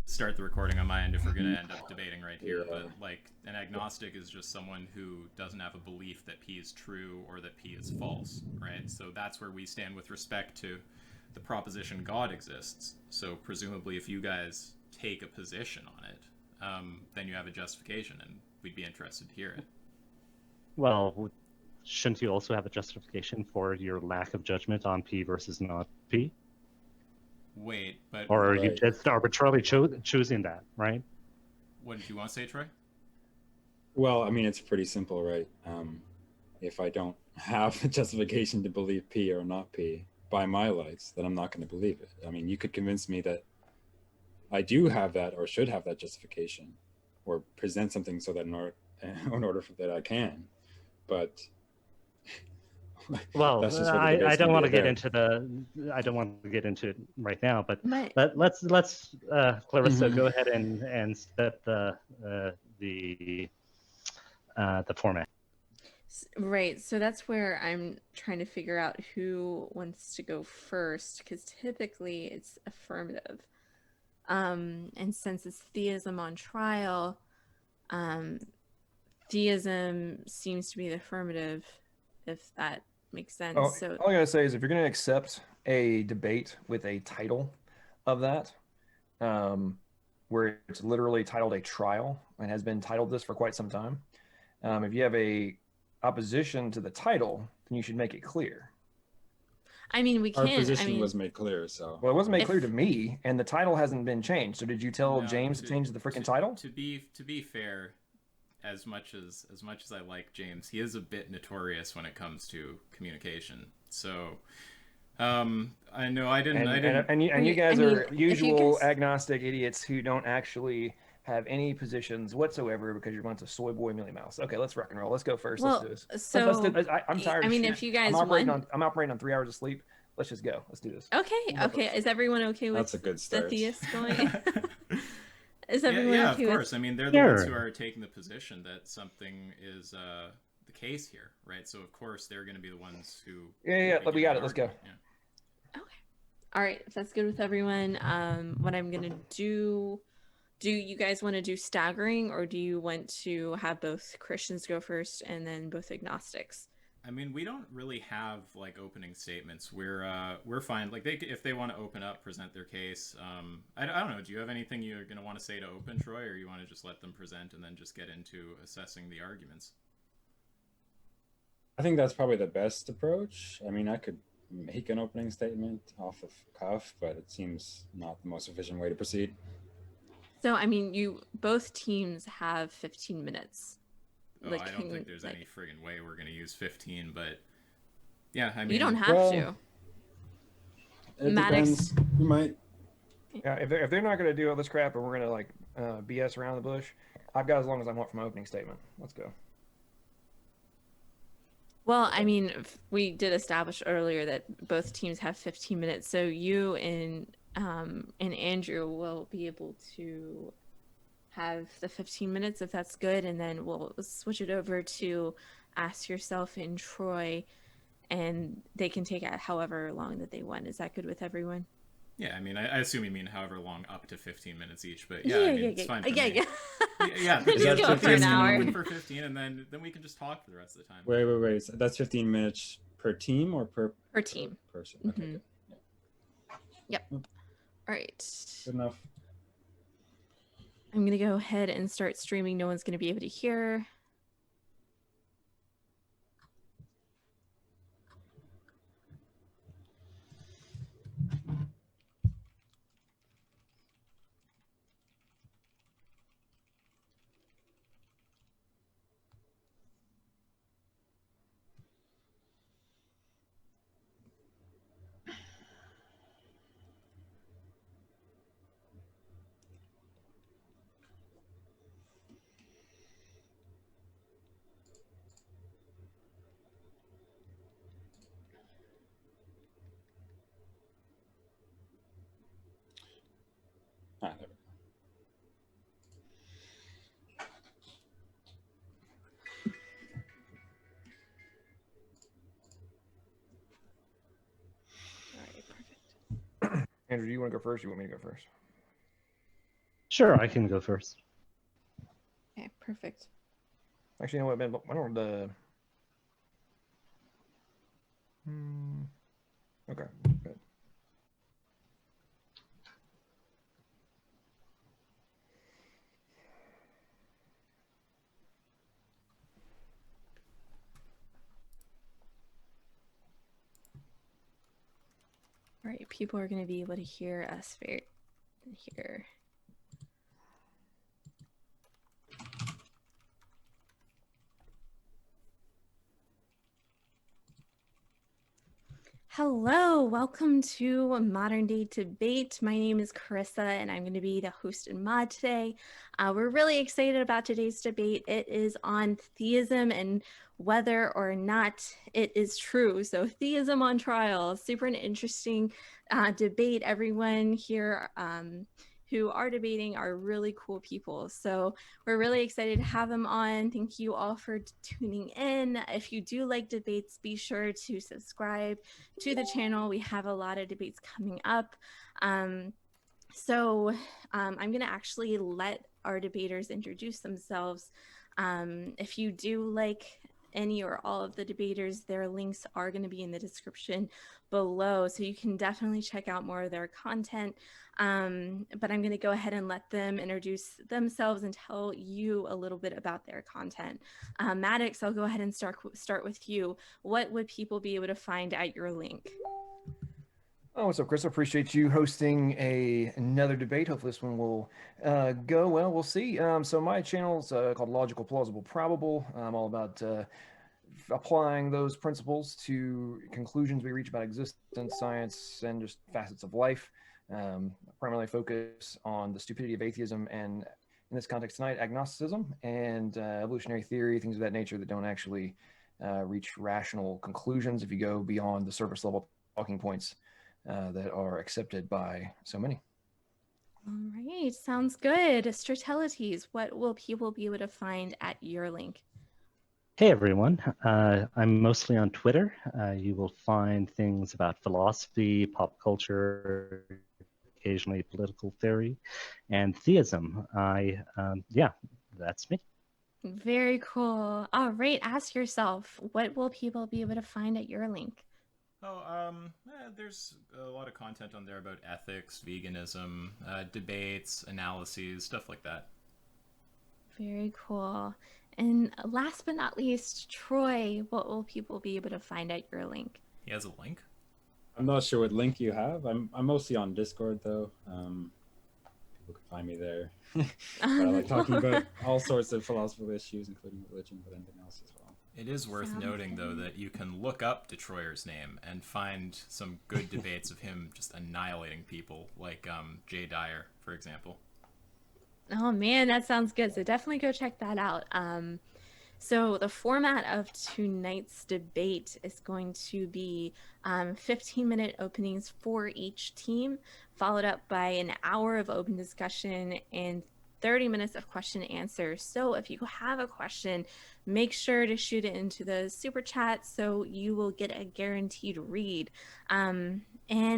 Start the recording on my end if we're going to end up debating right here, but like an agnostic is just someone who doesn't have a belief that P is true or that P is false, right? So that's where we stand with respect to the proposition God exists. So presumably if you guys take a position on it, then you have a justification, and we'd be interested to hear it. Well, shouldn't you also have a justification for your lack of judgment on P versus not P? Wait, but... Or are you just arbitrarily choosing that, right? What did you want to say, Troy? Well, I mean, it's pretty simple, right? If I don't have a justification to believe P or not P by my lights, then I'm not going to believe it. I mean, you could convince me that I do have that or should have that justification, or present something so that in order for that I can, but well, I don't want to get into it right now, but let's Clarissa, go ahead and set the format. Right, so that's where I'm trying to figure out who wants to go first, because typically it's affirmative. And since it's theism on trial, theism seems to be the affirmative, if that makes sense. Oh, so all I gotta say is if you're going to accept a debate with a title of that, where it's literally titled a trial and has been titled this for quite some time, if you have a opposition to the title, then you should make it clear. I mean, we can. Our position was made clear, so. Well, it wasn't made clear to me, and the title hasn't been changed. So did you tell James to change the freaking title? To be fair, as much as I like James, he is a bit notorious when it comes to communication. So, I know I didn't. And you guys are usual agnostic idiots who don't actually have any positions whatsoever because you're a bunch of soy boy Millie Mouse. Okay, let's rock and roll. Let's go first. Well, let's do this. So let's do this. I'm tired. I mean, of if you guys I'm operating on 3 hours of sleep. Let's just go. Let's do this. Okay. Is everyone okay with That's a good start. the theist going? Is everyone yeah, okay of course. I mean, they're the ones who are taking the position that something is the case here, right? So of course they're going to be the ones who. Yeah. We got it. Let's go. Yeah. Okay. All right. If that's good with everyone, what I'm gonna do. Do you guys want to do staggering, or do you want to have both Christians go first and then both agnostics? I mean, we don't really have like opening statements. We're fine. Like if they want to open up, present their case. I don't know. Do you have anything you're gonna want to say to open, Troy, or you want to just let them present and then just get into assessing the arguments? I think that's probably the best approach. I mean, I could make an opening statement off of cuff, but it seems not the most efficient way to proceed. So, I mean, both teams have 15 minutes. Oh, I don't think there's any friggin' way we're going to use 15, but yeah, I mean... You don't have to. Maddox, you might. Yeah, if they're not going to do all this crap and we're going to BS around the bush, I've got as long as I want for my opening statement. Let's go. Well, I mean, we did establish earlier that both teams have 15 minutes, so you and Andrew will be able to have the 15 minutes if that's good, and then we'll switch it over to Ask Yourself and Troy, and they can take it however long that they want. Is that good with everyone? Yeah, I mean, I assume you mean however long, up to 15 minutes each, but yeah, I mean, it's fine for me. Yeah, just go for an hour. For 15, and then we can just talk for the rest of the time. Wait. So that's 15 minutes per team or per team? Person. Okay. Good. Yeah. Yep. All right. Good enough. I'm going to go ahead and start streaming. No one's going to be able to hear. Andrew, do you want to go first? Or you want me to go first? Sure, I can go first. Okay, perfect. Actually, you know what, man? Why don't okay, good. All right, people are going to be able to hear us here. Hello, welcome to Modern Day Debate. My name is Carissa, and I'm going to be the host and mod today. We're really excited about today's debate. It is on theism and whether or not it is true. So theism on trial, super interesting debate. Everyone here who are debating are really cool people. So we're really excited to have them on. Thank you all for tuning in. If you do like debates, be sure to subscribe to the channel. We have a lot of debates coming up. I'm going to actually let our debaters introduce themselves. If you do like any or all of the debaters, their links are going to be in the description below, so you can definitely check out more of their content. But I'm going to go ahead and let them introduce themselves and tell you a little bit about their content. Maddox, I'll go ahead and start with you. What would people be able to find at your link? Oh, what's up, Chris? I appreciate you hosting another debate. Hopefully this one will go well. We'll see. So my channel's called Logical, Plausible, Probable. I'm all about applying those principles to conclusions we reach about existence, science, and just facets of life. Primarily focus on the stupidity of atheism and, in this context tonight, agnosticism and evolutionary theory, things of that nature that don't actually reach rational conclusions if you go beyond the surface level talking points that are accepted by so many. All right, sounds good. Stratelates, what will people be able to find at your link? Hey everyone, I'm mostly on Twitter. You will find things about philosophy, pop culture, occasionally political theory, and theism. Yeah, that's me. Very cool. All right, ask yourself, what will people be able to find at your link? There's a lot of content on there about ethics, veganism, debates, analyses, stuff like that. Very cool. And last but not least, Troy, what will people be able to find at your link? He has a link? I'm not sure what link you have. I'm mostly on Discord though. People can find me there. But I like talking about all sorts of philosophical issues, including religion, but anything else as well. It is worth noting, though, that you can look up Detroyer's name and find some good debates of him just annihilating people, like Jay Dyer, for example. Oh man, that sounds good. So definitely go check that out. So the format of tonight's debate is going to be 15-minute openings for each team, followed up by an hour of open discussion and 30 minutes of question and answer. So if you have a question, make sure to shoot it into the super chat so you will get a guaranteed read. And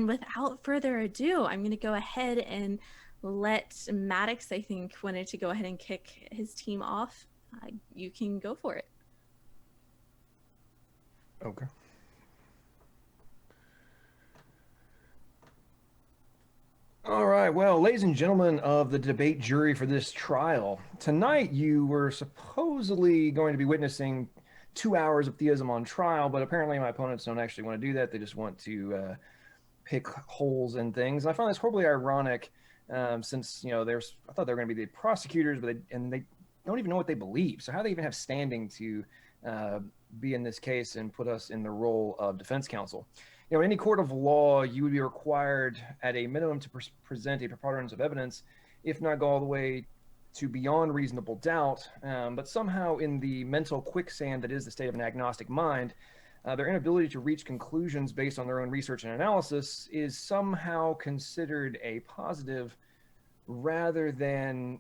without further ado, I'm going to go ahead and let Maddox, I think, wanted to go ahead and kick his team off. You can go for it. Okay. All right. Well, ladies and gentlemen of the debate jury for this trial, tonight you were supposedly going to be witnessing 2 hours of theism on trial, but apparently my opponents don't actually want to do that. They just want to pick holes in things. And I find this horribly ironic since, I thought they were going to be the prosecutors, but they don't even know what they believe. So how do they even have standing to be in this case and put us in the role of defense counsel? In any court of law, you would be required at a minimum to present a preponderance of evidence, if not go all the way to beyond reasonable doubt. But somehow in the mental quicksand that is the state of an agnostic mind, their inability to reach conclusions based on their own research and analysis is somehow considered a positive rather than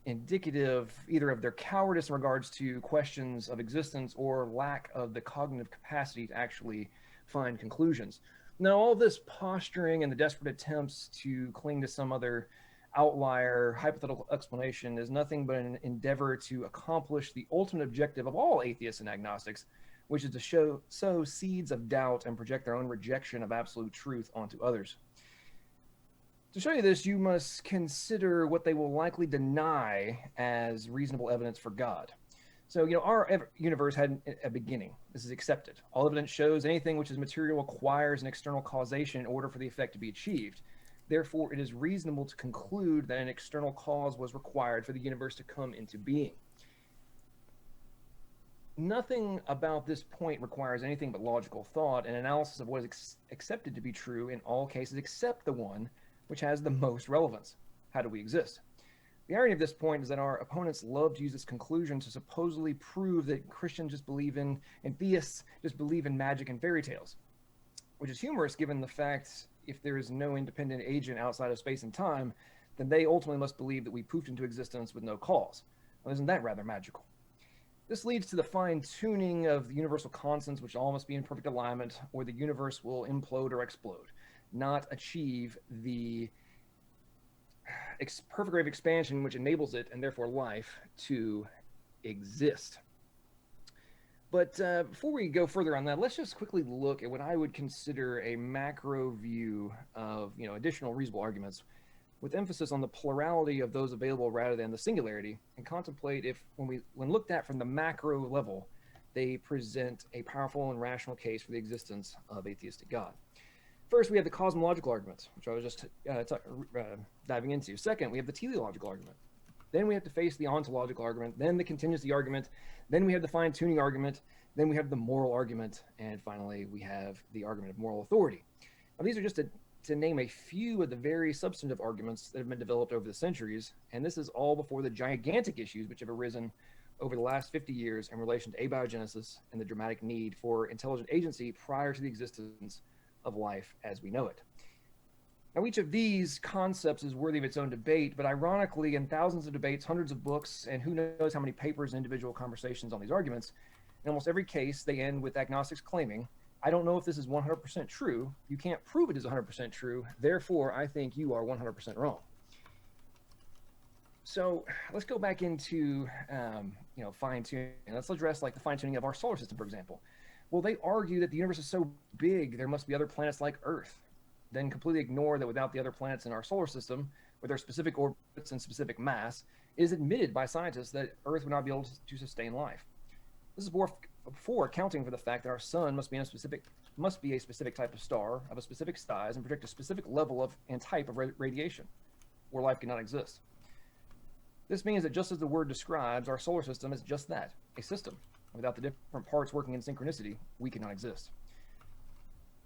indicative either of their cowardice in regards to questions of existence or lack of the cognitive capacity to actually find conclusions. Now, all this posturing and the desperate attempts to cling to some other outlier hypothetical explanation is nothing but an endeavor to accomplish the ultimate objective of all atheists and agnostics, which is to sow seeds of doubt and project their own rejection of absolute truth onto others. To show you this, you must consider what they will likely deny as reasonable evidence for God. So, our universe had a beginning. This is accepted. All evidence shows anything which is material requires an external causation in order for the effect to be achieved. Therefore, it is reasonable to conclude that an external cause was required for the universe to come into being. Nothing about this point requires anything but logical thought and analysis of what is accepted to be true in all cases except the one which has the most relevance. How do we exist? The irony of this point is that our opponents love to use this conclusion to supposedly prove that Christians just believe in, and theists just believe in magic and fairy tales, which is humorous given the fact if there is no independent agent outside of space and time, then they ultimately must believe that we poofed into existence with no cause. Well, isn't that rather magical? This leads to the fine-tuning of the universal constants, which all must be in perfect alignment, or the universe will implode or explode, not achieve the perfect rate of expansion which enables it, and therefore life, to exist. But before we go further on that, let's just quickly look at what I would consider a macro view of additional reasonable arguments, with emphasis on the plurality of those available rather than the singularity, and contemplate if, when looked at from the macro level, they present a powerful and rational case for the existence of atheistic God. First, we have the cosmological argument, which I was just diving into. Second, we have the teleological argument. Then we have to face the ontological argument, then the contingency argument, then we have the fine-tuning argument, then we have the moral argument, and finally we have the argument of moral authority. Now, these are just to name a few of the very substantive arguments that have been developed over the centuries, and this is all before the gigantic issues which have arisen over the last 50 years in relation to abiogenesis and the dramatic need for intelligent agency prior to the existence of life as we know it. Now, each of these concepts is worthy of its own debate, but ironically, in thousands of debates, hundreds of books, and who knows how many papers and individual conversations on these arguments, in almost every case, they end with agnostics claiming, I don't know if this is 100% true, you can't prove it is 100% true, therefore I think you are 100% wrong. So let's go back into fine-tuning. Let's address the fine-tuning of our solar system, for example. Well, they argue that the universe is so big, there must be other planets like Earth, then completely ignore that without the other planets in our solar system, with their specific orbits and specific mass, it is admitted by scientists that Earth would not be able to sustain life. This is before accounting for the fact that our sun must be a specific type of star, of a specific size, and project a specific level of and type of radiation, where life cannot exist. This means that just as the word describes, our solar system is just that, a system. Without the different parts working in synchronicity, we cannot exist.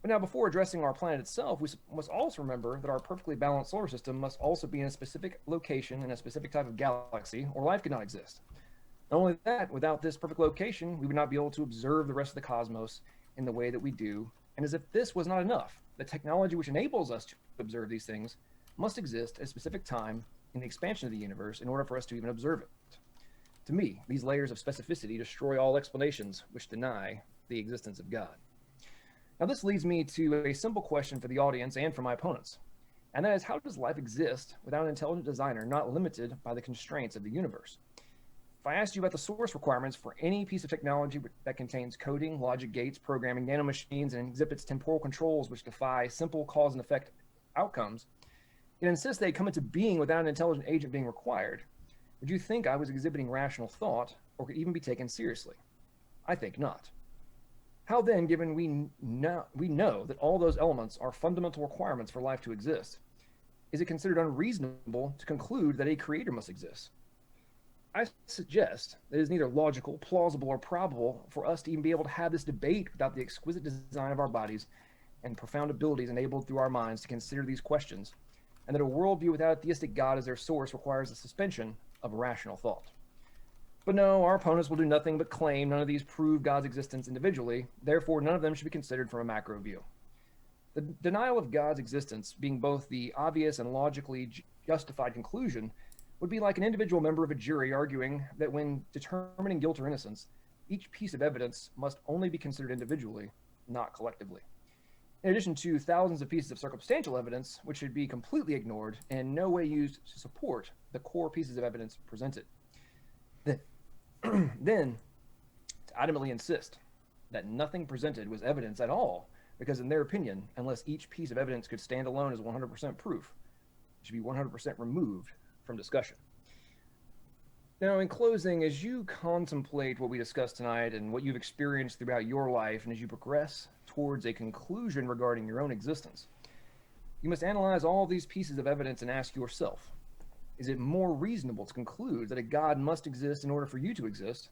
But now, before addressing our planet itself, we must also remember that our perfectly balanced solar system must also be in a specific location in a specific type of galaxy, or life cannot exist. Not only that, without this perfect location, we would not be able to observe the rest of the cosmos in the way that we do. And as if this was not enough, the technology which enables us to observe these things must exist at a specific time in the expansion of the universe in order for us to even observe it. To me, these layers of specificity destroy all explanations which deny the existence of God. Now, this leads me to a simple question for the audience and for my opponents, and that is, how does life exist without an intelligent designer not limited by the constraints of the universe? If I asked you about the source requirements for any piece of technology that contains coding, logic gates, programming, nanomachines, and exhibits temporal controls which defy simple cause and effect outcomes, and insist they come into being without an intelligent agent being required, would you think I was exhibiting rational thought or could even be taken seriously? I think not. How then, given we know that all those elements are fundamental requirements for life to exist, is it considered unreasonable to conclude that a creator must exist? I suggest that it is neither logical, plausible, or probable for us to even be able to have this debate without the exquisite design of our bodies and profound abilities enabled through our minds to consider these questions, and that a worldview without a theistic God as their source requires the suspension of rational thought. But no, our opponents will do nothing but claim none of these prove God's existence individually, therefore none of them should be considered from a macro view. The denial of God's existence being both the obvious and logically justified conclusion would be like an individual member of a jury arguing that when determining guilt or innocence, each piece of evidence must only be considered individually, not collectively. in addition to thousands of pieces of circumstantial evidence, which should be completely ignored and in no way used to support the core pieces of evidence presented. Then, to adamantly insist that nothing presented was evidence at all, because in their opinion, unless each piece of evidence could stand alone as 100% proof, it should be 100% removed from discussion. Now, in closing, as you contemplate what we discussed tonight and what you've experienced throughout your life, and as you progress towards a conclusion regarding your own existence, you must analyze all these pieces of evidence and ask yourself, is it more reasonable to conclude that a God must exist in order for you to exist,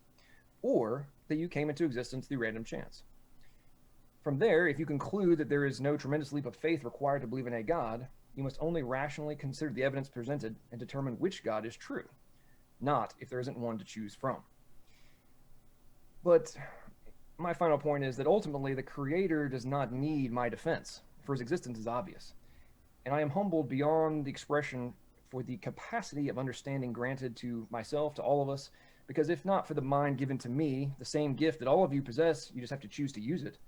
or that you came into existence through random chance? From there, if you conclude that there is no tremendous leap of faith required to believe in a God, you must only rationally consider the evidence presented and determine which God is true, not if there isn't one to choose from. But my final point is that ultimately the Creator does not need my defense, for his existence is obvious. And I am humbled beyond the expression for the capacity of understanding granted to myself, to all of us, because if not for the mind given to me, the same gift that all of you possess, you just have to choose to use it,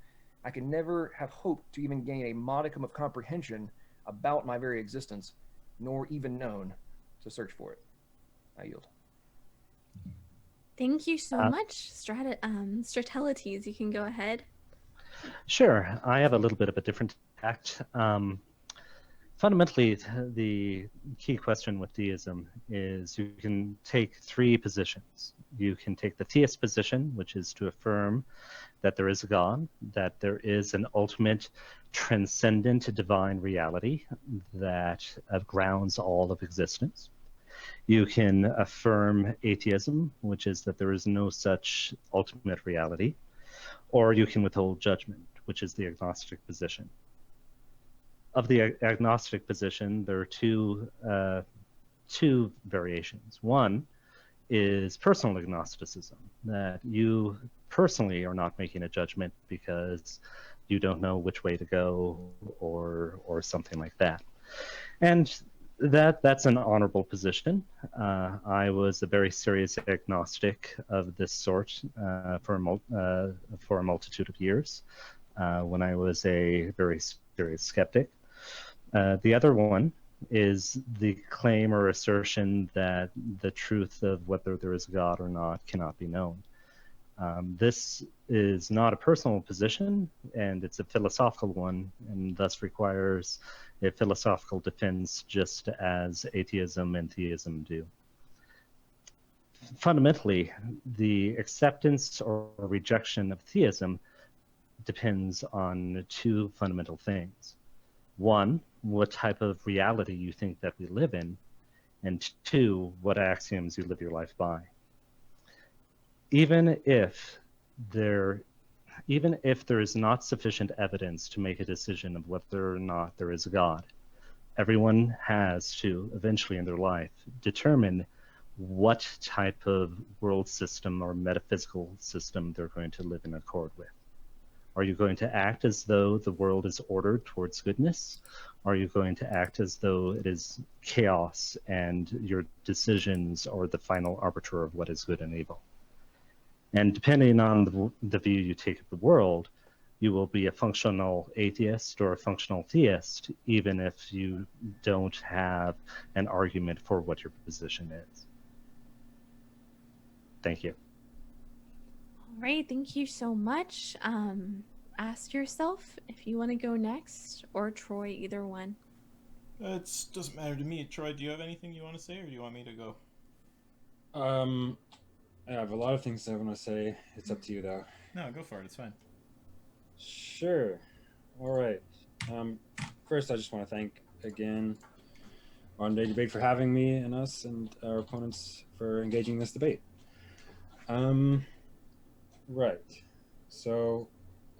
I could never have hoped to even gain a modicum of comprehension about my very existence, nor even known to search for it. I yield. Thank you so much, Stratelates. You can go ahead. Sure. I have a little bit of a different tact. Fundamentally, the key question with theism is you can take three positions. You can take the theist position, which is to affirm that there is a God, that there is an ultimate transcendent divine reality that grounds all of existence. You can affirm atheism, which is that there is no such ultimate reality, or you can withhold judgment, which is the agnostic position. Of the agnostic position, there are two variations. One is personal agnosticism, that you personally are not making a judgment because you don't know which way to go or something like that. And that's an honorable position. I was a very serious agnostic of this sort for a multitude of years when I was a very serious skeptic. The other one is the claim or assertion that the truth of whether there is a God or not cannot be known. This is not a personal position, and it's a philosophical one, and thus requires a philosophical defense just as atheism and theism do. Fundamentally, the acceptance or rejection of theism depends on two fundamental things. One, what type of reality you think that we live in, and two, what axioms you live your life by. Even if there is not sufficient evidence to make a decision of whether or not there is a God, everyone has to eventually in their life determine what type of world system or metaphysical system they're going to live in accord with. Are you going to act as though the world is ordered towards goodness? Are you going to act as though it is chaos and your decisions are the final arbiter of what is good and evil? And depending on the view you take of the world, you will be a functional atheist or a functional theist, even if you don't have an argument for what your position is. Thank you. All right, thank you so much. Ask yourself if you want to go next, or Troy, either one. It doesn't matter to me. Troy, do you have anything you want to say, or do you want me to go? I have a lot of things I want to say. It's up to you, though. No, go for it. It's fine. Sure. All right. First, I just want to thank again Modern Day Debate for having me and us and our opponents for engaging in this debate. Right. So,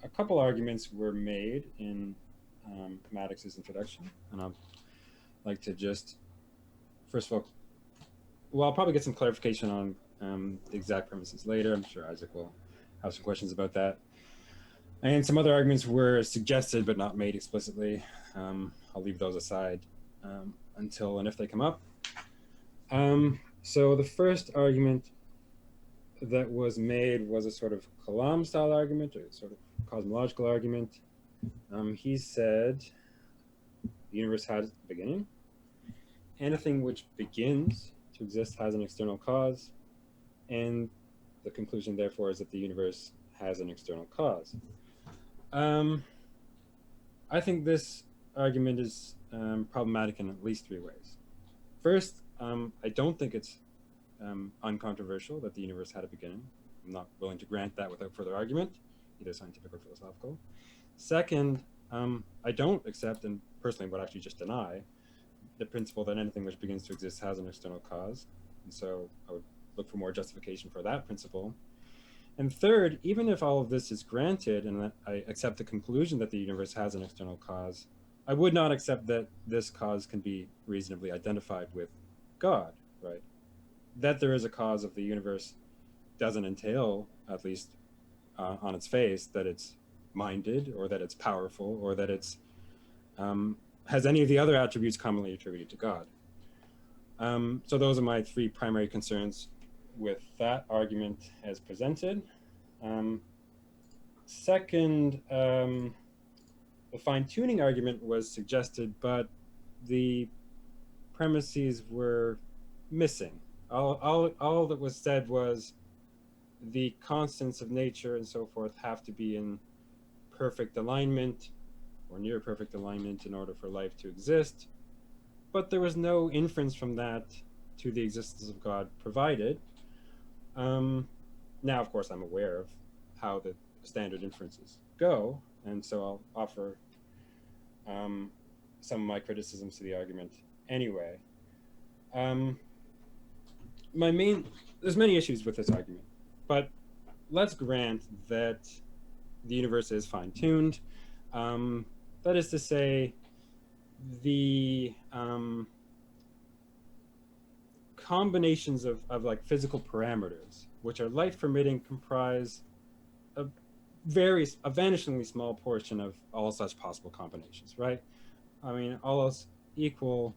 a couple arguments were made in Maddox's introduction, and I'd like to just, first of all, well, I'll probably get some clarification on the exact premises later. I'm sure Isaac will have some questions about that. And some other arguments were suggested but not made explicitly. I'll leave those aside until and if they come up. So the first argument that was made was a sort of Kalam-style argument, or a sort of cosmological argument. He said the universe has a beginning. Anything which begins to exist has an external cause, and the conclusion, therefore, is that the universe has an external cause. I think this argument is problematic in at least three ways. First, I don't think it's uncontroversial that the universe had a beginning. I'm not willing to grant that without further argument, either scientific or philosophical. Second, I don't accept, and personally would actually just deny, the principle that anything which begins to exist has an external cause. And so I would look for more justification for that principle. And third, even if all of this is granted and that I accept the conclusion that the universe has an external cause, I would not accept that this cause can be reasonably identified with God, right? That there is a cause of the universe doesn't entail, at least on its face, that it's minded or that it's powerful or that it's has any of the other attributes commonly attributed to God. So those are my three primary concerns with that argument as presented. Second, the fine-tuning argument was suggested, but the premises were missing. All that was said was the constants of nature and so forth have to be in perfect alignment or near perfect alignment in order for life to exist. But there was no inference from that to the existence of God provided. Now, of course, I'm aware of how the standard inferences go, and so I'll offer some of my criticisms to the argument anyway. There's many issues with this argument, but let's grant that the universe is fine-tuned. That is to say, the combinations of like physical parameters, which are light-permitting, comprise a vanishingly small portion of all such possible combinations, right? I mean, all else equal,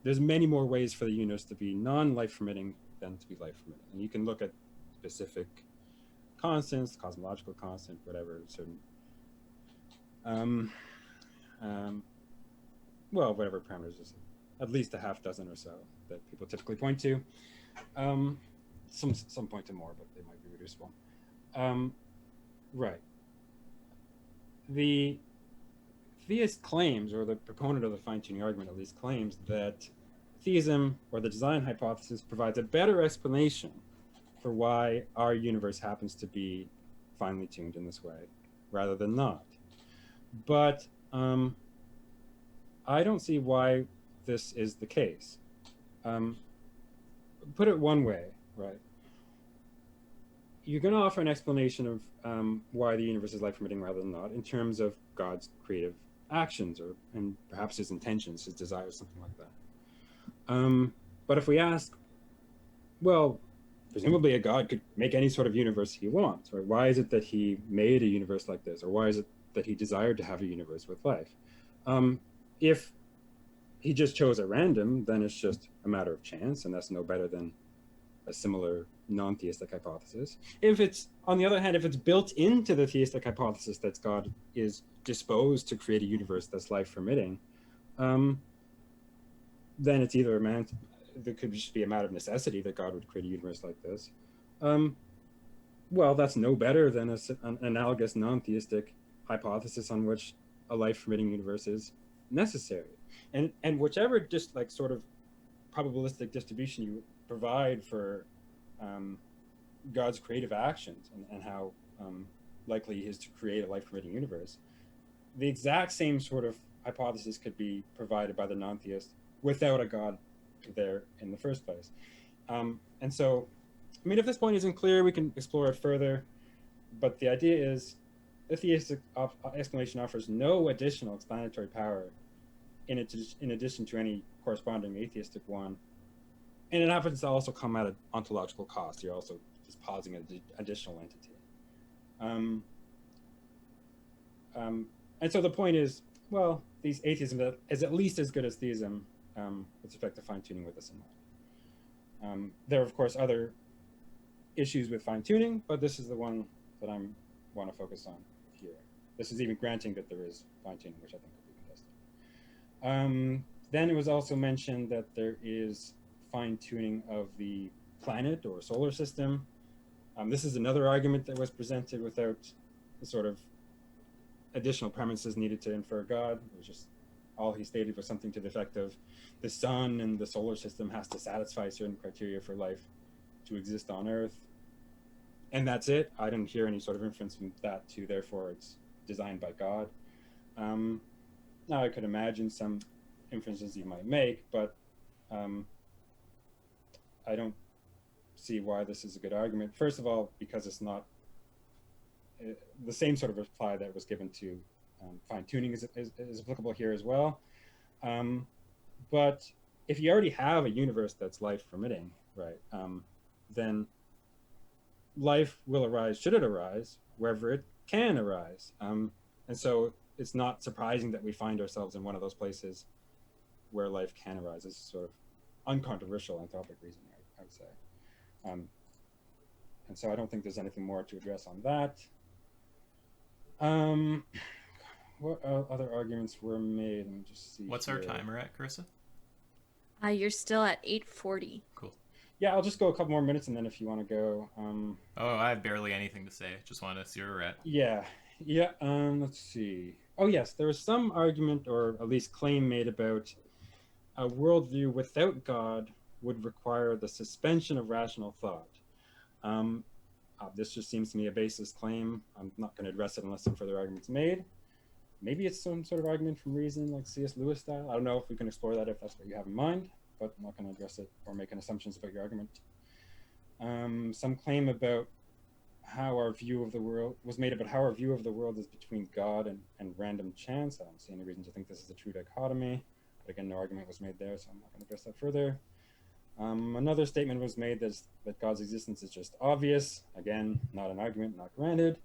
there's many more ways for the universe to be non-life-permitting than to be life-permitting. And you can look at specific constants, cosmological constant, whatever, certain, well, whatever parameters is, at least a half dozen or so that people typically point to. Some point to more, but they might be reducible. Right. The theist claims, or the proponent of the fine-tuning argument at least claims, that theism, or the design hypothesis, provides a better explanation for why our universe happens to be finely tuned in this way, rather than not. But I don't see why this is the case. Put it one way, right? You're going to offer an explanation of why the universe is life-permitting rather than not, in terms of God's creative actions, and perhaps his intentions, his desires, something like that. But if we ask, well, presumably a God could make any sort of universe he wants, right? Why is it that he made a universe like this? Or why is it that he desired to have a universe with life? If he just chose at random, then it's just a matter of chance, and that's no better than a similar non-theistic hypothesis. If it's, on the other hand, if it's built into the theistic hypothesis that God is disposed to create a universe that's life-permitting, then it's either there could just be a matter of necessity that God would create a universe like this. Well, that's no better than an analogous non-theistic hypothesis on which a life-permitting universe is necessary. And whichever just like sort of probabilistic distribution you provide for God's creative actions and how likely he is to create a life-permitting universe, the exact same sort of hypothesis could be provided by the non-theist without a God there in the first place. And so, I mean, if this point isn't clear, we can explore it further. But the idea is, the theistic explanation offers no additional explanatory power in addition to any corresponding atheistic one. And it happens to also come at an ontological cost. You're also just posing an additional entity. And so the point is, well, atheism is at least as good as theism with respect to fine-tuning with this in mind. There are, of course, other issues with fine-tuning, but this is the one that I want to focus on This is even granting that there is fine-tuning, which I think could be contested. Then it was also mentioned that there is fine-tuning of the planet or solar system. This is another argument that was presented without the sort of additional premises needed to infer God. It was just all he stated was something to the effect of the sun and the solar system has to satisfy certain criteria for life to exist on Earth. And that's it. I didn't hear any sort of inference from that to therefore it's designed by God. Now I could imagine some inferences you might make, but I don't see why this is a good argument. First of all, because it's not the same sort of reply that was given to fine-tuning is applicable here as well. But if you already have a universe that's life permitting, right, then life will arise, should it arise, wherever it can arise. And so it's not surprising that we find ourselves in one of those places where life can arise. It's sort of uncontroversial anthropic reasoning, I would say. And so I don't think there's anything more to address on that. What other arguments were made? Let me just see. What's our timer at, Carissa? You're still at 8:40. Cool. Yeah, I'll just go a couple more minutes, and then if you want to go. Oh, I have barely anything to say. Just want to see where we're at. Yeah. Let's see. Oh yes, there was some argument, or at least claim made about a worldview without God would require the suspension of rational thought. This just seems to me a baseless claim. I'm not going to address it unless some further argument's made. Maybe it's some sort of argument from reason, like C.S. Lewis style. I don't know if we can explore that if that's what you have in mind, but I'm not going to address it or make any assumptions about your argument. Some claim about how our view of the world was made about how our view of the world is between God and random chance. I don't see any reason to think this is a true dichotomy. But again, no argument was made there, so I'm not going to address that further. Another statement was made that God's existence is just obvious. Again, not an argument, not granted.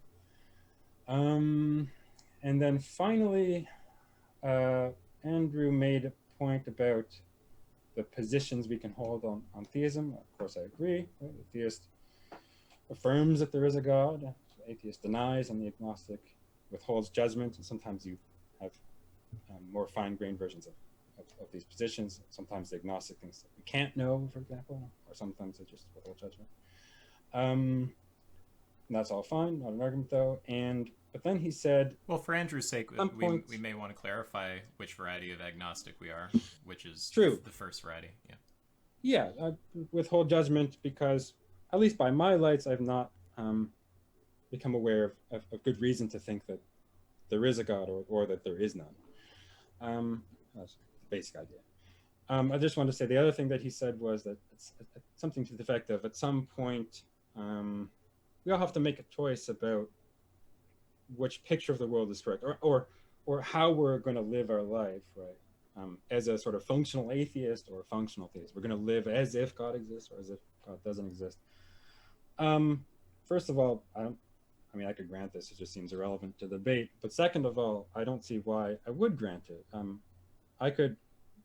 And then finally, Andrew made a point about the positions we can hold on theism. Of course, I agree. The theist affirms that there is a God. The atheist denies, and the agnostic withholds judgment. And sometimes you have more fine-grained versions of these positions. Sometimes the agnostic thinks that we can't know, for example, or sometimes they just withhold judgment. And that's all fine, not an argument though. But then he said, well, for Andrew's sake, we may want to clarify which variety of agnostic we are, which is true. The first variety. Yeah, I withhold judgment because, at least by my lights, I've not become aware of good reason to think that there is a God or that there is none. That's the basic idea. I just want to say the other thing that he said was that it's something to the effect of at some point we all have to make a choice about which picture of the world is correct or how we're going to live our life, right? As a sort of functional atheist or a functional theist. We're going to live as if God exists or as if God doesn't exist. First of all, I could grant this, it just seems irrelevant to the debate. But second of all, I don't see why I would grant it. I could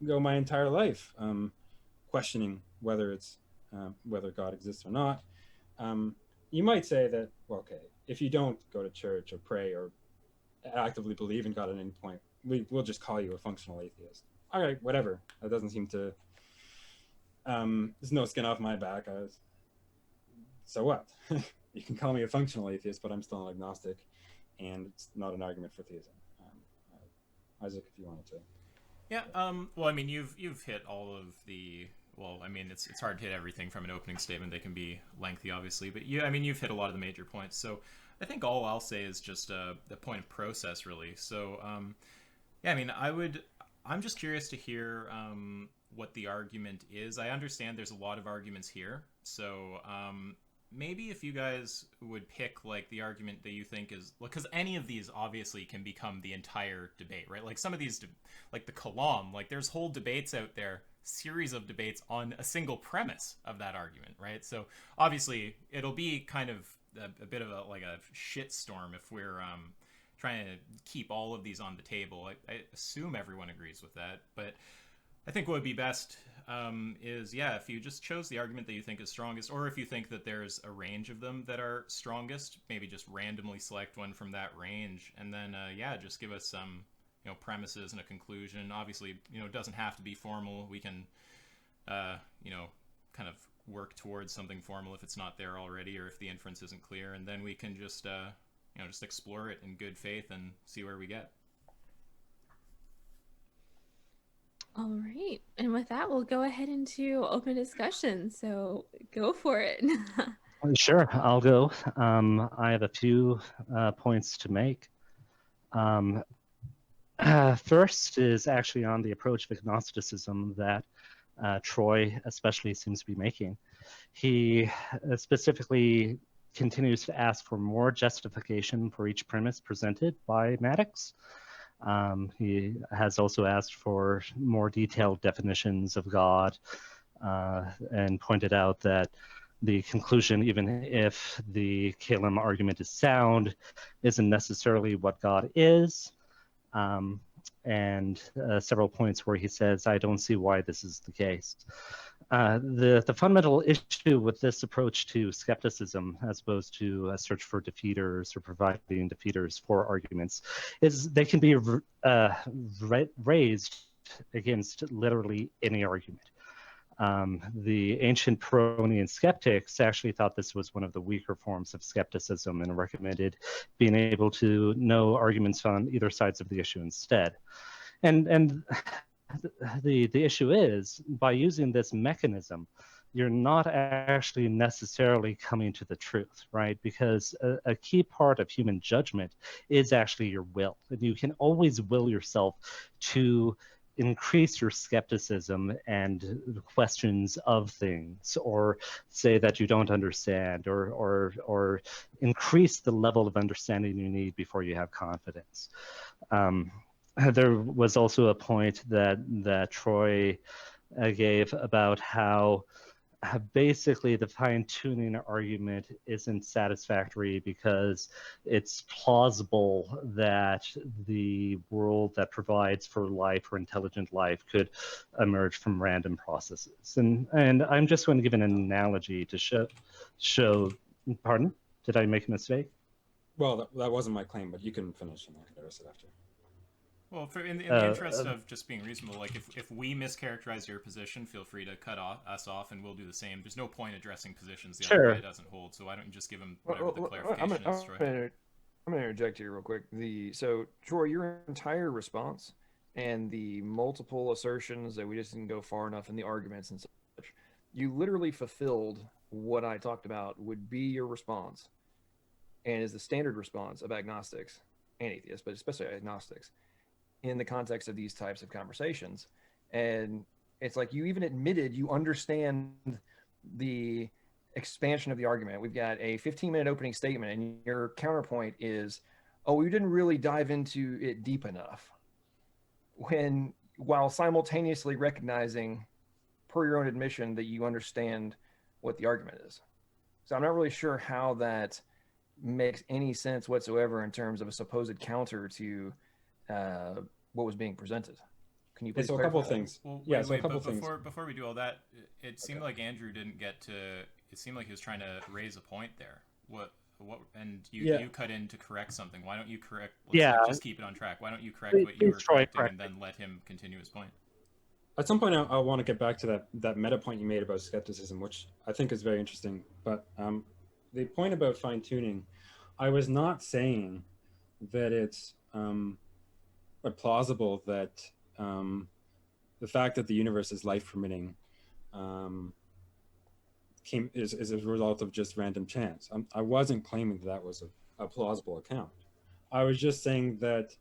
go my entire life questioning whether God exists or not. You might say that, well, okay, if you don't go to church or pray or actively believe in God at any point, we'll just call you a functional atheist. All right, whatever. That doesn't seem to... there's no skin off my back. So what? You can call me a functional atheist, but I'm still an agnostic, and it's not an argument for theism. Isaac, if you wanted to. Yeah. Well, I mean, you've hit all of the. Well, I mean, it's hard to hit everything from an opening statement. They can be lengthy, obviously, but you've hit a lot of the major points. So I think all I'll say is just the point of process, really. So yeah, I mean, I'm just curious to hear what the argument is. I understand there's a lot of arguments here, so maybe if you guys would pick like the argument that you think is, because any of these obviously can become the entire debate, right? Like some of these, like the Kalam, like there's whole debates out there, series of debates on a single premise of that argument, right? So obviously it'll be kind of a bit of a shitstorm if we're trying to keep all of these on the table. I assume everyone agrees with that, but I think what would be best is, yeah, if you just chose the argument that you think is strongest, or if you think that there's a range of them that are strongest, maybe just randomly select one from that range, and then, yeah, just give us some, premises and a conclusion. Obviously, it doesn't have to be formal. We can, kind of work towards something formal if it's not there already, or if the inference isn't clear, and then we can just, just explore it in good faith and see where we get. All right. And with that, we'll go ahead into open discussion. So go for it. Sure, I'll go. I have a few points to make. First is actually on the approach of agnosticism that Troy especially seems to be making. He specifically continues to ask for more justification for each premise presented by Maddox. He has also asked for more detailed definitions of God and pointed out that the conclusion, even if the Kalam argument is sound, isn't necessarily what God is. And several points where he says, I don't see why this is the case. The fundamental issue with this approach to skepticism, as opposed to a search for defeaters or providing defeaters for arguments, is they can be raised against literally any argument. The ancient Pyrrhonian skeptics actually thought this was one of the weaker forms of skepticism and recommended being able to know arguments on either sides of the issue instead. And the issue is, by using this mechanism, you're not actually necessarily coming to the truth, right? Because a key part of human judgment is actually your will. And you can always will yourself to increase your skepticism and questions of things, or say that you don't understand, or increase the level of understanding you need before you have confidence. There was also a point that Troy gave about how basically the fine-tuning argument isn't satisfactory because it's plausible that the world that provides for life or intelligent life could emerge from random processes. And I'm just going to give an analogy to show. Pardon? Did I make a mistake? Well, that wasn't my claim, but you can finish and I can address it after. Well, in the interest of just being reasonable, like if we mischaracterize your position, feel free to cut us off, and we'll do the same. There's no point addressing positions the other way doesn't hold. So why don't you just give them whatever the clarification is, Troy? I'm going to interject here real quick. So Troy, your entire response and the multiple assertions that we just didn't go far enough in the arguments and such, you literally fulfilled what I talked about would be your response, and is the standard response of agnostics and atheists, but especially agnostics, in the context of these types of conversations. And it's like you even admitted you understand the expansion of the argument. We've got a 15-minute opening statement, and your counterpoint is, oh, we didn't really dive into it deep enough, while simultaneously recognizing, per your own admission, that you understand what the argument is. So I'm not really sure how that makes any sense whatsoever in terms of a supposed counter to what was being presented. Can you please clarify? A couple of things. Well, yeah, wait, so a couple but of things. Before we do all that, it seemed like Andrew didn't get to. It seemed like he was trying to raise a point there. What? And you cut in to correct something. Why don't you correct? Let's just keep it on track. Why don't you correct what you were correcting and then let him continue his point? At some point, I want to get back to that meta point you made about skepticism, which I think is very interesting. But the point about fine-tuning, I was not saying that it's plausible that the fact that the universe is life-permitting is a result of just random chance. I wasn't claiming that was a plausible account. I was just saying that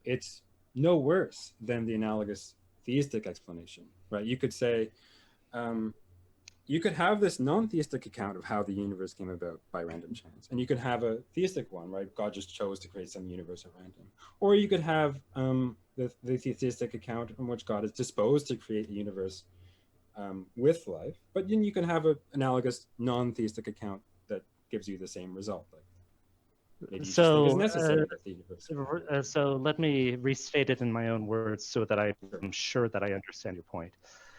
it's no worse than the analogous theistic explanation, right? You could say, you could have this non-theistic account of how the universe came about by random chance, and you could have a theistic one, right? God just chose to create some universe at random. Or you could have the theistic account in which God is disposed to create a universe with life, but then you can have an analogous non-theistic account that gives you the same result. Like, Maybe you just think it's So, necessary that the universe. so let me restate it in my own words so that I'm Sure. sure that I understand your point.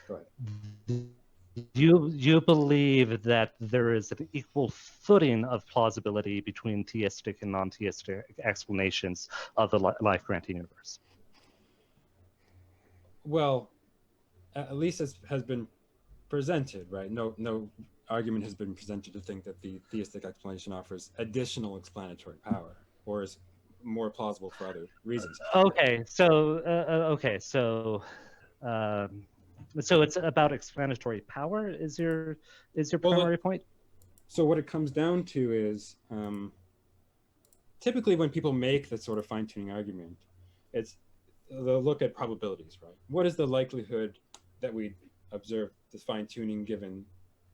Go ahead. You believe that there is an equal footing of plausibility between theistic and non-theistic explanations of the life-granting universe. Well, at least as has been presented, right? No argument has been presented to think that the theistic explanation offers additional explanatory power or is more plausible for other reasons. Okay, so it's about explanatory power. Is your primary point? So what it comes down to is typically when people make that sort of fine-tuning argument, they'll look at probabilities, right? What is the likelihood that we'd observe this fine-tuning given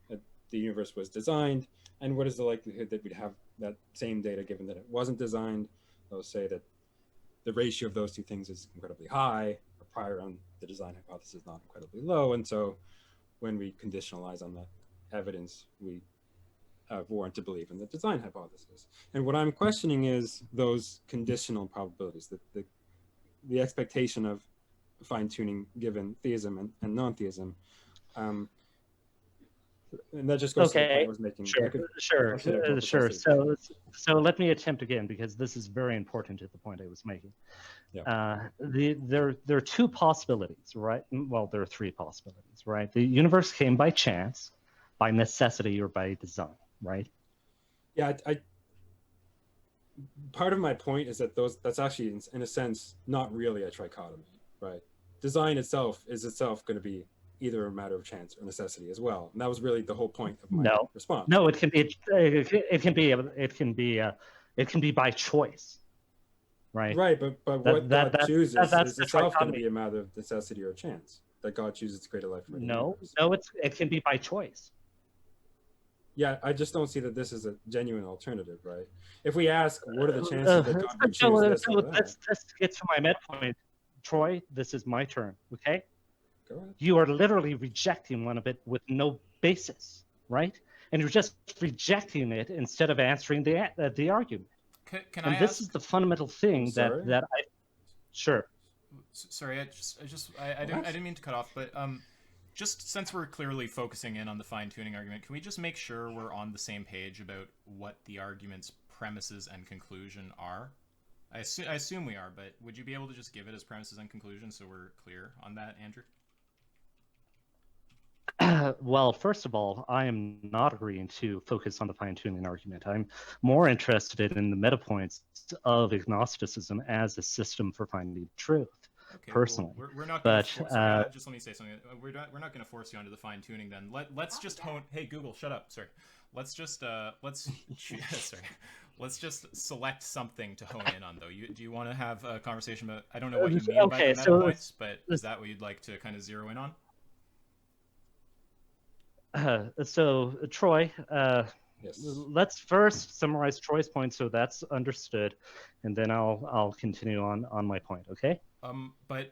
that the universe was designed, and what is the likelihood that we'd have that same data given that it wasn't designed? They'll say that the ratio of those two things is incredibly high, or prior on the design hypothesis not incredibly low, and so when we conditionalize on that evidence, we warrant to believe in the design hypothesis. And what I'm questioning is those conditional probabilities, the expectation of fine-tuning given theism and non-theism. And that just goes to the point I was making. Sure. So let me attempt again, because this is very important to the point I was making. Yeah. There are two possibilities, right? Well, there are three possibilities, right? The universe came by chance, by necessity, or by design, right? Yeah, part of my point is that that's actually, in a sense, not really a trichotomy, right? Design itself is going to be either a matter of chance or necessity as well, and that was really the whole point of my response. No, it can be by choice, right? Right, but what God chooses is itself going to be a matter of necessity or chance. That God chooses to create a life. No, it can be by choice. Yeah, I just don't see that this is a genuine alternative, right? If we ask, what are the chances that God would choose this or that? Let's get to my med point. Troy, this is my turn, okay? Go ahead. You are literally rejecting one of it with no basis, right? And you're just rejecting it instead of answering the argument. Can this is the fundamental thing that I... Sure. Sorry, I didn't mean to cut off, but just since we're clearly focusing in on the fine-tuning argument, can we just make sure we're on the same page about what the argument's premises and conclusion are? I assume we are, but would you be able to just give it as premises and conclusion so we're clear on that, Andrew? Well, first of all, I am not agreeing to focus on the fine-tuning argument. I'm more interested in the meta points of agnosticism as a system for finding truth. Okay, personally, well, we're not going to just let me say something. We're not going to force you onto the fine tuning. Then let's just hone. Hey Google, shut up. Sorry. Let's just let's just select something to hone in on though. Do you want to have a conversation about? I don't know what you mean by the meta points, but is that what you'd like to kind of zero in on? So Troy, yes. Let's first summarize Troy's point so that's understood, and then I'll continue on my point. Okay. But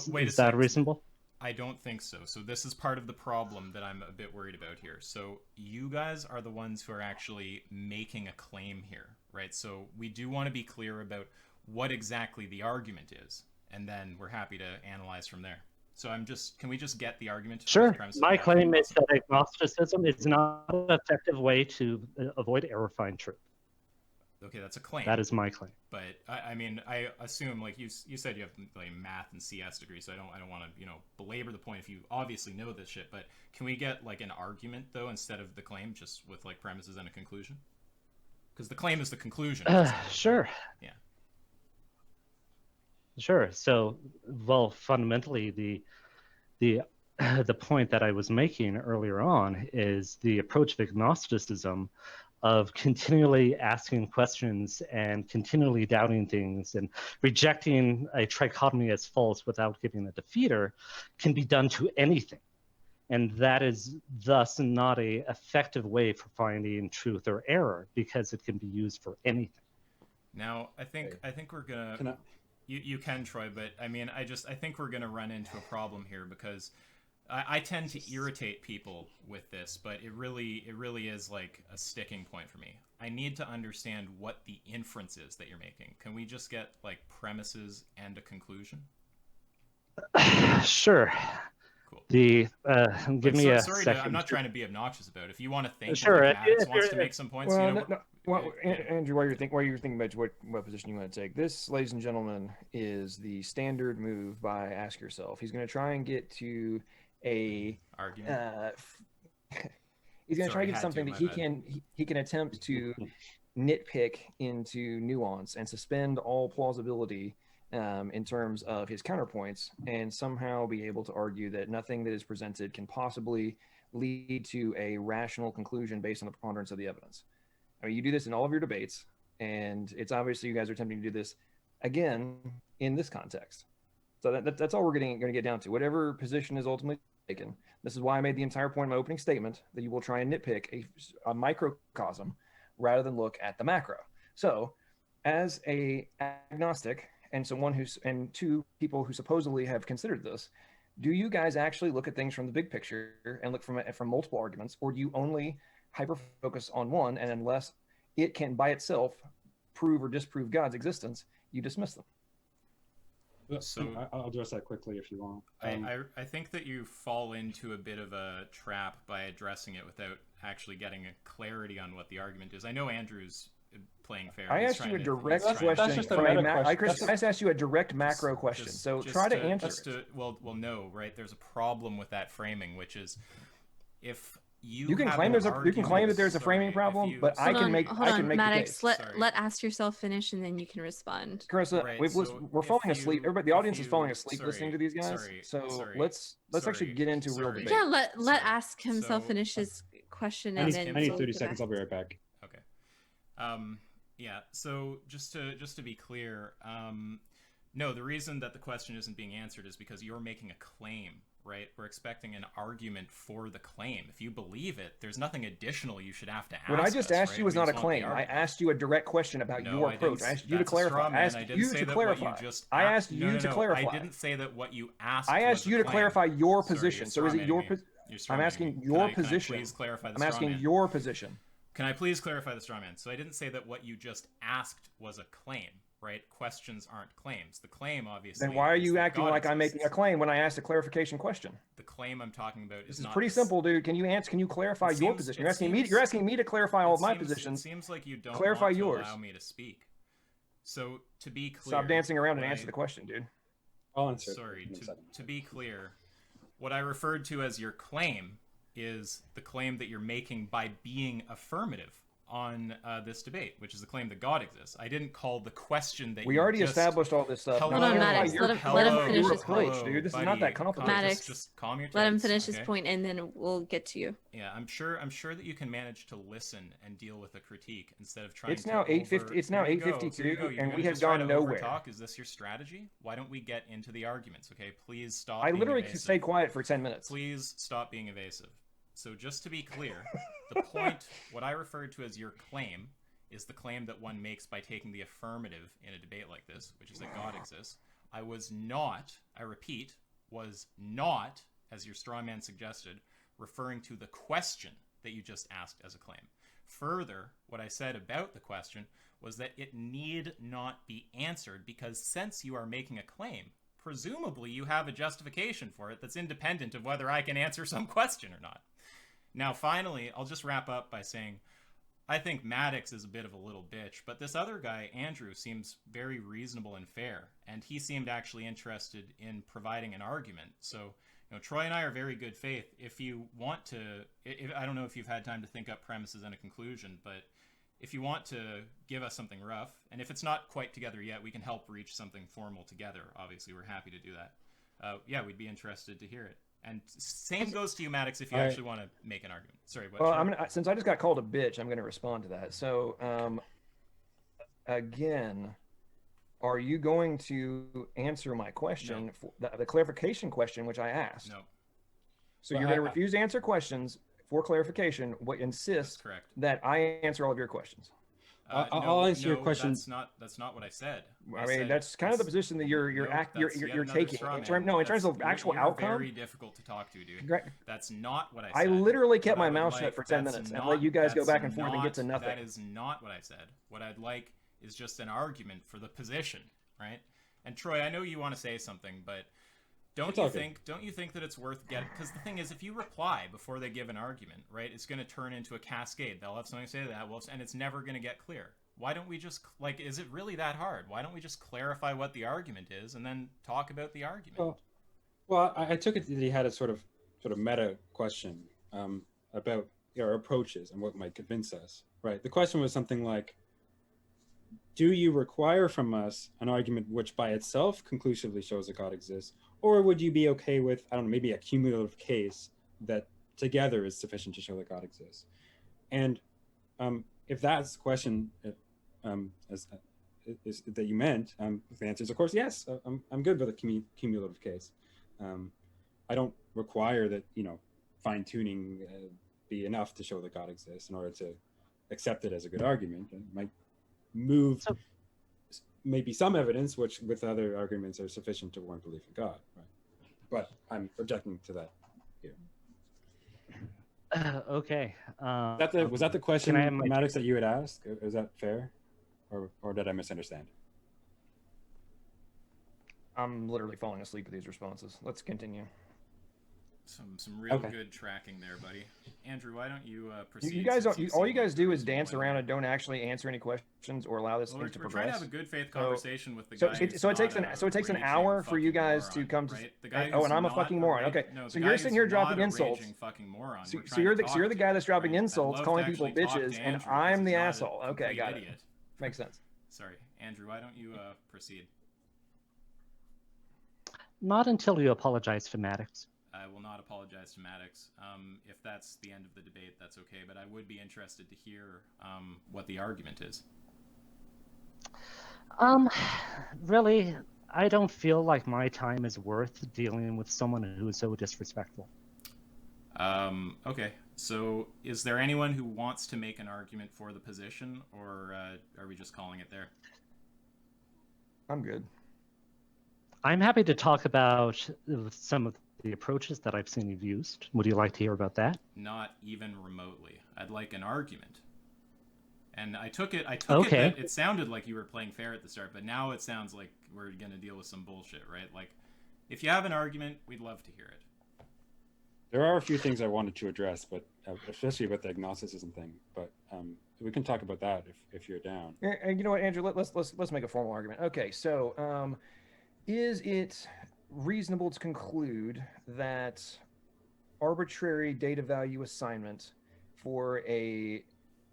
wait is that reasonable? I don't think so. So this is part of the problem that I'm a bit worried about here. So you guys are the ones who are actually making a claim here, right? So we do want to be clear about what exactly the argument is, and then we're happy to analyze from there. So can we just get the argument? Sure. My claim is that agnosticism is not an effective way to avoid error-find truth. Okay, that's a claim. That is my claim. But I mean, I assume, like you said, you have like math and CS degree, so I don't want to belabor the point if you obviously know this shit. But can we get like an argument though instead of the claim, just with like premises and a conclusion? Because the claim is the conclusion. Sure. Yeah. Sure. So, well, fundamentally, the point that I was making earlier on is the approach of agnosticism, of continually asking questions and continually doubting things and rejecting a trichotomy as false without giving a defeater, can be done to anything. And that is thus not an effective way for finding truth or error, because it can be used for anything. Now, I think we're gonna... You can, Troy, but I mean, I think we're gonna run into a problem here, because I tend to irritate people with this, but it really is like a sticking point for me. I need to understand what the inference is that you're making. Can we just get like premises and a conclusion? Sure. Cool. Give me a sorry second. I'm not trying to be obnoxious about it. If you want to think, Sure, like Maddox wants to make some points, Well, you know. Andrew, while you're thinking about what position you want to take, this, ladies and gentlemen, is the standard move by Ask Yourself. He's going to try and get to a argument. He's going to try to get something that he can attempt to nitpick into nuance and suspend all plausibility in terms of his counterpoints, and somehow be able to argue that nothing that is presented can possibly lead to a rational conclusion based on the preponderance of the evidence. I mean, you do this in all of your debates, and it's obviously you guys are attempting to do this again in this context. So that's all we're going to get down to. Whatever position is ultimately taken. This is why I made the entire point in my opening statement that you will try and nitpick a microcosm rather than look at the macro. So, as a agnostic and two people who supposedly have considered this, do you guys actually look at things from the big picture and look from multiple arguments, or do you only hyper focus on one, and unless it can by itself prove or disprove God's existence, you dismiss them? So I'll address that quickly if you want. I think that you fall into a bit of a trap by addressing it without actually getting a clarity on what the argument is. I know Andrew's playing fair. I asked you a direct question. I just asked you a direct macro question. So try to answer it. Well, no, right? There's a problem with that framing, which is if you can claim that there's a framing problem, but I can make Maddox, the case. let Ask Yourself finish, and then you can respond. Carissa, we're falling asleep. Everybody, the audience is falling asleep listening to these guys. Let's actually get into real debate. Yeah, let Ask himself finish his question, and then I need 30 seconds. I'll be right back. Okay. Yeah. So just to be clear, no, the reason that the question isn't being answered is because you're making a claim. Right? We're expecting an argument for the claim. If you believe it, there's nothing additional you should have to ask. What I just asked you was not a claim. I asked you a direct question about your approach. I asked you to clarify. I asked you to clarify. I asked you to clarify. I didn't say that what you asked. I asked you to clarify your position. So is it your position? I'm asking your position. Please clarify the I'm asking your position. Can I please clarify the straw man? So I didn't say that what you just asked was a claim. Right? Questions aren't claims. The claim, obviously. Then why are you acting like I'm making a claim when I asked a clarification question? The claim I'm talking about is not. Pretty simple, dude. Can you clarify your position? You're asking me to clarify all of my positions. It seems like you don't clarify want to yours. allow me to speak. So to be clear, stop dancing around and answer the question, dude. I'll answer. Sorry. To be clear, what I referred to as your claim is the claim that you're making by being affirmative on this debate, which is the claim that God exists. I didn't call the question that we already established all this stuff. Hold on, Maddox. Let him finish his point, dude. This is not that complicated. Maddox, just calm your tits. Let him finish his point, and then we'll get to you. Yeah, I'm sure that you can manage to listen and deal with a critique instead of trying. It's now 8:50. It's now 8:52, and we have gone nowhere. Talk? Is this your strategy? Why don't we get into the arguments? Okay, please stop. I literally could stay quiet for 10 minutes. Please stop being evasive. So just to be clear, the point, what I referred to as your claim, is the claim that one makes by taking the affirmative in a debate like this, which is that God exists. I repeat, was not, as your straw man suggested, referring to the question that you just asked as a claim. Further, what I said about the question was that it need not be answered because since you are making a claim, presumably you have a justification for it that's independent of whether I can answer some question or not. Now, finally, I'll just wrap up by saying I think Maddox is a bit of a little bitch, but this other guy, Andrew, seems very reasonable and fair, and he seemed actually interested in providing an argument. So, Troy and I are very good faith. If you want to, I don't know if you've had time to think up premises and a conclusion, but if you want to give us something rough, and if it's not quite together yet, we can help reach something formal together. Obviously, we're happy to do that. Yeah, we'd be interested to hear it. And same goes to you, Maddox, if you actually want to make an argument. Sorry. Since I just got called a bitch, I'm going to respond to that. So, again, are you going to answer my question, the clarification question, which I asked? No. So you're going to refuse to answer questions for clarification, insist that I answer all of your questions? I'll answer your question. That's not what I said. I mean, that's kind of the position that you're taking. In terms of actual outcome. Very difficult to talk to, dude. That's not what I said. I literally kept my mouth shut for 10 minutes and let you guys go back and forth and get to nothing. That is not what I said. What I'd like is just an argument for the position, right? And Troy, I know you want to say something, but don't you think that it's worth getting? Because the thing is, if you reply before they give an argument, right, it's going to turn into a cascade. They'll have something to say to that, and it's never going to get clear. Why don't we just, like, is it really that hard? Why don't we just clarify what the argument is and then talk about the argument? Well, I took it that he had a sort of meta question about our approaches and what might convince us, right? The question was something like, do you require from us an argument which by itself conclusively shows that God exists? Or would you be okay with, I don't know, maybe a cumulative case that together is sufficient to show that God exists? And if that's the question that you meant, the answer is, of course, yes. I'm good with a cumulative case. I don't require that, fine-tuning be enough to show that God exists in order to accept it as a good argument. It might move maybe some evidence, which with other arguments are sufficient to warrant belief in God. Right? But I'm objecting to that here. Okay. Was that the question, Maddox, that you had asked? Is that fair? Or did I misunderstand? I'm literally falling asleep with these responses. Let's continue. Some real good tracking there, buddy. Andrew, why don't you proceed? You guys don't. All you guys do is dance around and don't actually answer any questions or allow this thing to progress. We're trying to have a good faith conversation with the guy. So it takes an hour for you guys to come to. Right? The guy and I'm a fucking moron. Okay, no, so you're sitting here dropping a insults. Fucking moron. So you're the guy that's dropping insults, calling people bitches, and I'm the asshole. Okay, got it. Makes sense. Sorry, Andrew. Why don't you proceed? Not until you apologize to Maddox. I will not apologize to Maddox. If that's the end of the debate, that's okay. But I would be interested to hear what the argument is. Really, I don't feel like my time is worth dealing with someone who is so disrespectful. Okay. So is there anyone who wants to make an argument for the position, or are we just calling it there? I'm good. I'm happy to talk about some of the approaches that I've seen you've used. Would you like to hear about that? Not even remotely. I'd like an argument. And I took it Okay. That it sounded like you were playing fair at the start, but now it sounds like we're going to deal with some bullshit, right? Like, if you have an argument, we'd love to hear it. There are a few things I wanted to address, but especially about the agnosticism thing. But we can talk about that if you're down. And you know what, Andrew? Let's make a formal argument. Okay, so is it reasonable to conclude that arbitrary data value assignment for a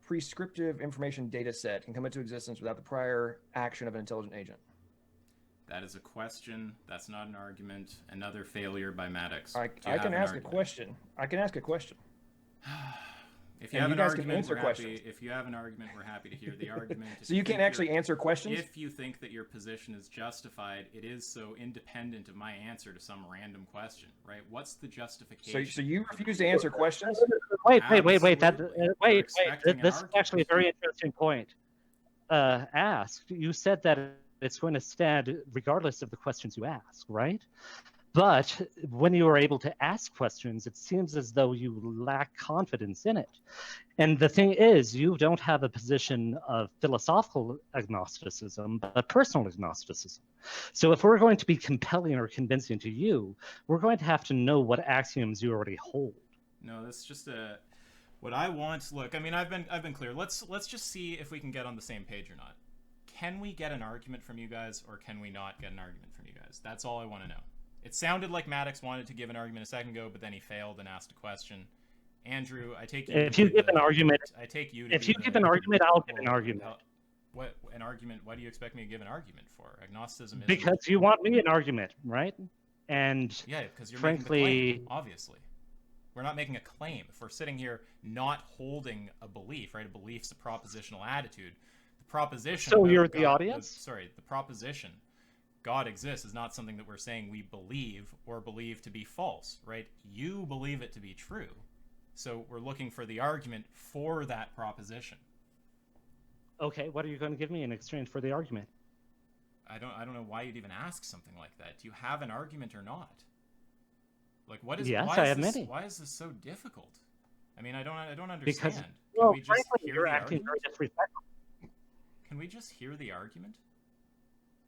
prescriptive information data set can come into existence without the prior action of an intelligent agent? That is a question. That's not an argument. Another failure by Maddox. I can ask a question. I can ask a question. If you have an argument, we're happy. If you have an argument, we're happy to hear the argument. So you can't actually answer questions? If you think that your position is justified, it is so independent of my answer to some random question, right? What's the justification? So you refuse to answer questions? Wait. This is actually a very interesting point. Ask. You said that it's going to stand regardless of the questions you ask, right? But when you are able to ask questions, it seems as though you lack confidence in it. And the thing is, you don't have a position of philosophical agnosticism, but personal agnosticism. So if we're going to be compelling or convincing to you, we're going to have to know what axioms you already hold. No, that's just what I want. Look, I mean, I've been clear. Let's just see if we can get on the same page or not. Can we get an argument from you guys, or can we not get an argument from you guys? That's all I want to know. It sounded like Maddox wanted to give an argument a second ago, but then he failed and asked a question. Andrew, I take you. If you give an argument, I take you. If you give an argument, I'll give an argument. What an argument? Why do you expect me to give an argument for? Agnosticism. Because you want me an argument, right? And yeah, because you're frankly, making the claim, obviously, we're not making a claim. If we're sitting here not holding a belief, right? A belief's a propositional attitude. The proposition. So you're the audience. The proposition. God exists is not something that we're saying we believe or believe to be false, right? You believe it to be true. So we're looking for the argument for that proposition. Okay, what are you going to give me in exchange for the argument? I don't know why you'd even ask something like that. Do you have an argument or not? Like, what is? Yes, why I is have this? many. Why is this so difficult? I mean, I don't understand. Because, Can well, we just frankly, hear you're the acting very argument? disrespectful. Can we just hear the argument?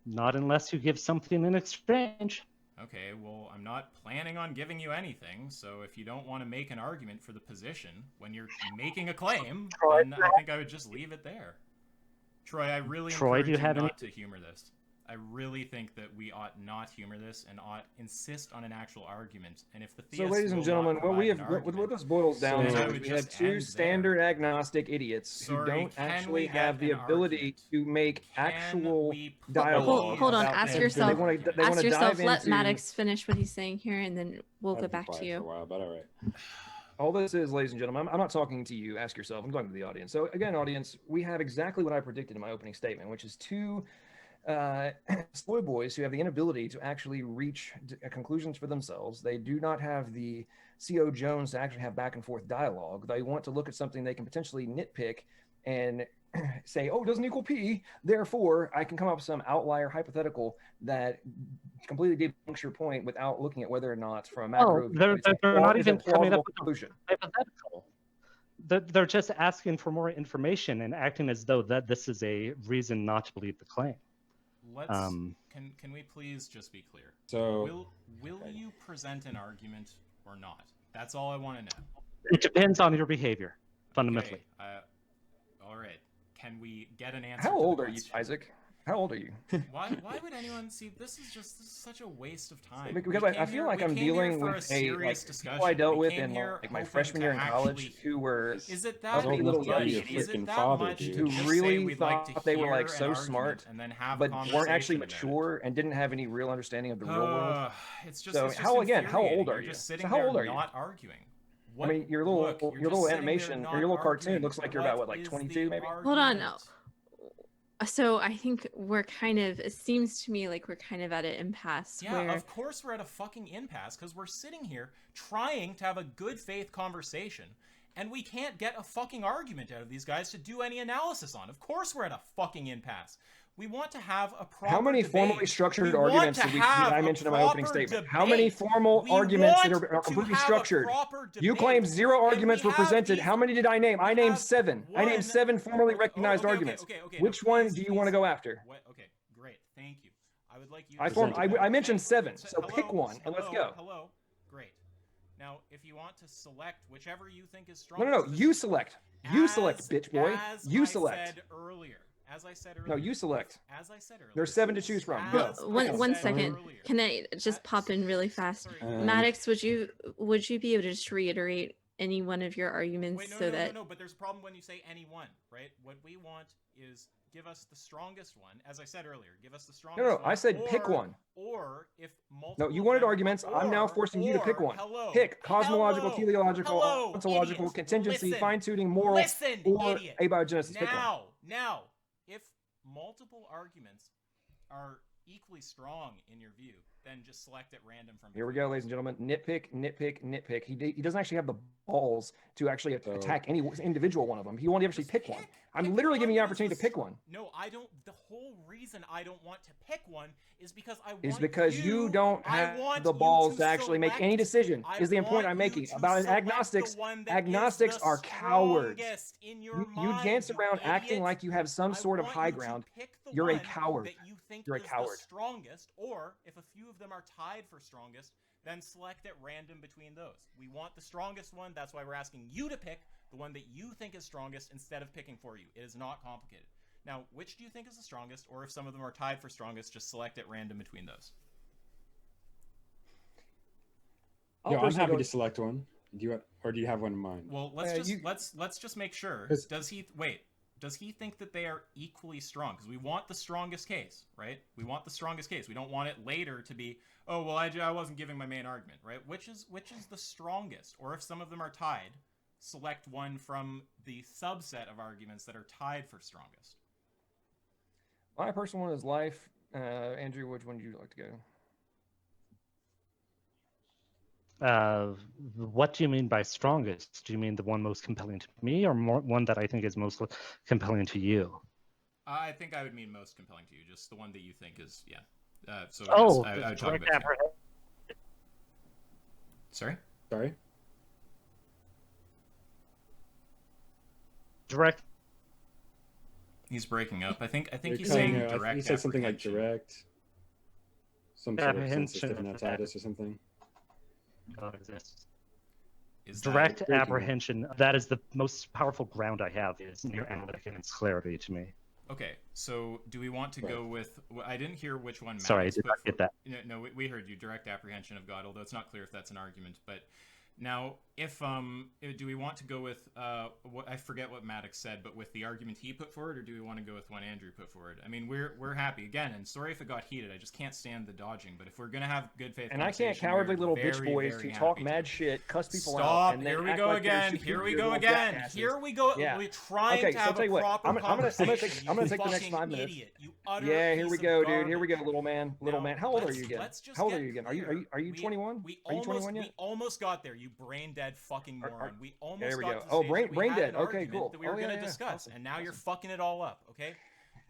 Not unless you give something in exchange. Okay, well, I'm not planning on giving you anything, so if you don't want to make an argument for the position when you're making a claim, Troy, then I think I would just leave it there. Troy, I really Troy, encourage do you have not any- to humor this. I really think that we ought not humor this and ought insist on an actual argument. And if the So, theist ladies and will gentlemen, not what we provide have, an what argument, this boils down then I to would is we have just two end there. standard agnostic idiots who Sorry, don't can actually we get have the an ability argument? to make Can actual we dialogue. Hold on, about ask things. yourself. They want to Ask yourself. dive Let into. Maddox finish what he's saying here, and then we'll I've go been back to quiet you. for a while, but all right. All this is, ladies and gentlemen, I'm not talking to you. Ask yourself. I'm talking to the audience. So again, audience, we have exactly what I predicted in my opening statement, which is two slow boys who have the inability to actually reach conclusions for themselves. They do not have the C.O. Jones to actually have back and forth dialogue. They want to look at something they can potentially nitpick and say, oh, it doesn't equal P, therefore I can come up with some outlier hypothetical that completely debunks your point without looking at whether or not from a macro they're not even coming up with a conclusion. hypothetical. They're just asking for more information and acting as though that this is a reason not to believe the claim. Let's can we please just be clear? So Will you present an argument or not? That's all I want to know. It depends on your behavior, fundamentally. Okay, all right. Can we get an answer? How to the old are you, question? Isaac? How old are you? Why would anyone see this is such a waste of time. Because I feel like I'm dealing with people I dealt with in like my freshman year in college who were Is it I that don't little know if yuppies. you'd be a Is it freaking that father, much dude. to who just really say we'd like to thought they were hear like an so argument smart, and then have but a weren't actually conversation about it? mature and didn't have any real understanding of the real world. It's just So it's just how old infuriating. are You're you? just sitting So how there old are you? not arguing. I mean, your little animation or your little cartoon looks like you're about what, like 22 maybe? Hold on now. So I think we're kind of, it seems to me like we're kind of at an impasse Yeah, where of course we're at a fucking impasse because we're sitting here trying to have a good faith conversation and we can't get a fucking argument out of these guys to do any analysis on. Of course we're at a fucking impasse. We want to have a proper How many debate. formally structured We want arguments to did have I a mention in my opening proper statement? debate. How many formal We arguments that want are completely to have a structured? proper You debate. claim zero And arguments we were have presented. these- How many did I name? I we named have 7. I named one- 7 formally recognized okay, arguments. okay, Which now, one please, do you want to go after? Okay, great. Thank you. I would like you I mentioned 7, so pick one and let's go. Hello. Great. Now, if you want to select whichever you think is No, strongest. you select. You select, bitch boy. You select. As I said earlier. No, you select. As I said earlier. There's 7 to choose from. Go. one second. Can I just pop in really fast? Maddox, would you be able to just reiterate any one of your arguments Wait, no, but there's a problem when you say any one, right? What we want is give us the strongest one. As I said earlier, give us the strongest one. No, I said pick one. Or if multiple. No, you wanted arguments. I'm now forcing you to pick one. Pick cosmological, teleological, ontological, contingency, fine-tuning, moral, or abiogenesis. Pick one. Now, if multiple arguments are equally strong in your view, then just select at random from. Here we go, ladies and gentlemen. Nitpick. He doesn't actually have the balls to actually attack any individual one of them. He won't actually pick one. I'm literally giving you the opportunity to pick one. No, I don't. The whole reason I don't want to pick one is because you don't have the balls to actually make any decision. Is the point I'm making about agnostics? Agnostics are cowards. You dance around acting like you have some sort of high ground. You're a coward. You're a coward. Strongest, or if a few of them are tied for strongest, then select at random between those. We want the strongest one. That's why we're asking you to pick the one that you think is strongest instead of picking for you. It is not complicated. Now, which do you think is the strongest, or if some of them are tied for strongest, just select at random between those. I'm happy to select one. Do you have one in mind? Well, let's just make sure. Does he think that they are equally strong? Because we want the strongest case, right? We want the strongest case. We don't want it later to be, oh, well, I wasn't giving my main argument, right? Which is the strongest? Or if some of them are tied, select one from the subset of arguments that are tied for strongest. My personal one is life. Andrew, which one would you like to go? What do you mean by strongest? Do you mean the one most compelling to me, or one that I think is most compelling to you? I think I would mean most compelling to you, just the one that you think is, yeah. So Oh, yes, I would talk direct about apprehension. Sorry? Sorry. Direct. He's breaking up. I think You're he's cutting saying out. direct You said something like apprehension. direct. Some sort of Apprehension. sensitive or something. Exists. Is that Direct breaking up? apprehension. That is the most powerful ground I have. Is near analytic in its clarity to me. okay? So do we want to go with? I didn't hear which one. Sorry, I Maddox did not get that. No, we heard you. Direct apprehension of God, although it's not clear if that's an argument. But now, if do we want to go with what I forget what Maddox said, but with the argument he put forward, or do we want to go with one Andrew put forward? I mean, we're happy again, and sorry if it got heated. I just can't stand the dodging. But if we're gonna have good faith, And I can't conversation, cowardly we're little bitch very, boys very who talk happy mad to. shit, cuss people out. Stop! And then Here we act go like they're again. Here we superior go little again. jackasses. Here we go. Yeah. We're trying Okay, to so have I'll tell a you what, proper I'm gonna take conversation. the next fucking 5 minutes. Idiot. You utter Yeah, here we piece of go, dude. Here we go, garbage. little man. Little Now, man. How old are let's- you again? let's just How old get are you again? clear. Are you 21? Are you 21 yet? We almost got there. You brain dead fucking moron. We almost There we got go. to the Oh, stage brain- that we brain had dead. an Okay, argument cool. that we were Oh, yeah, going to yeah. discuss, Awesome. and now you're fucking it all up. Okay.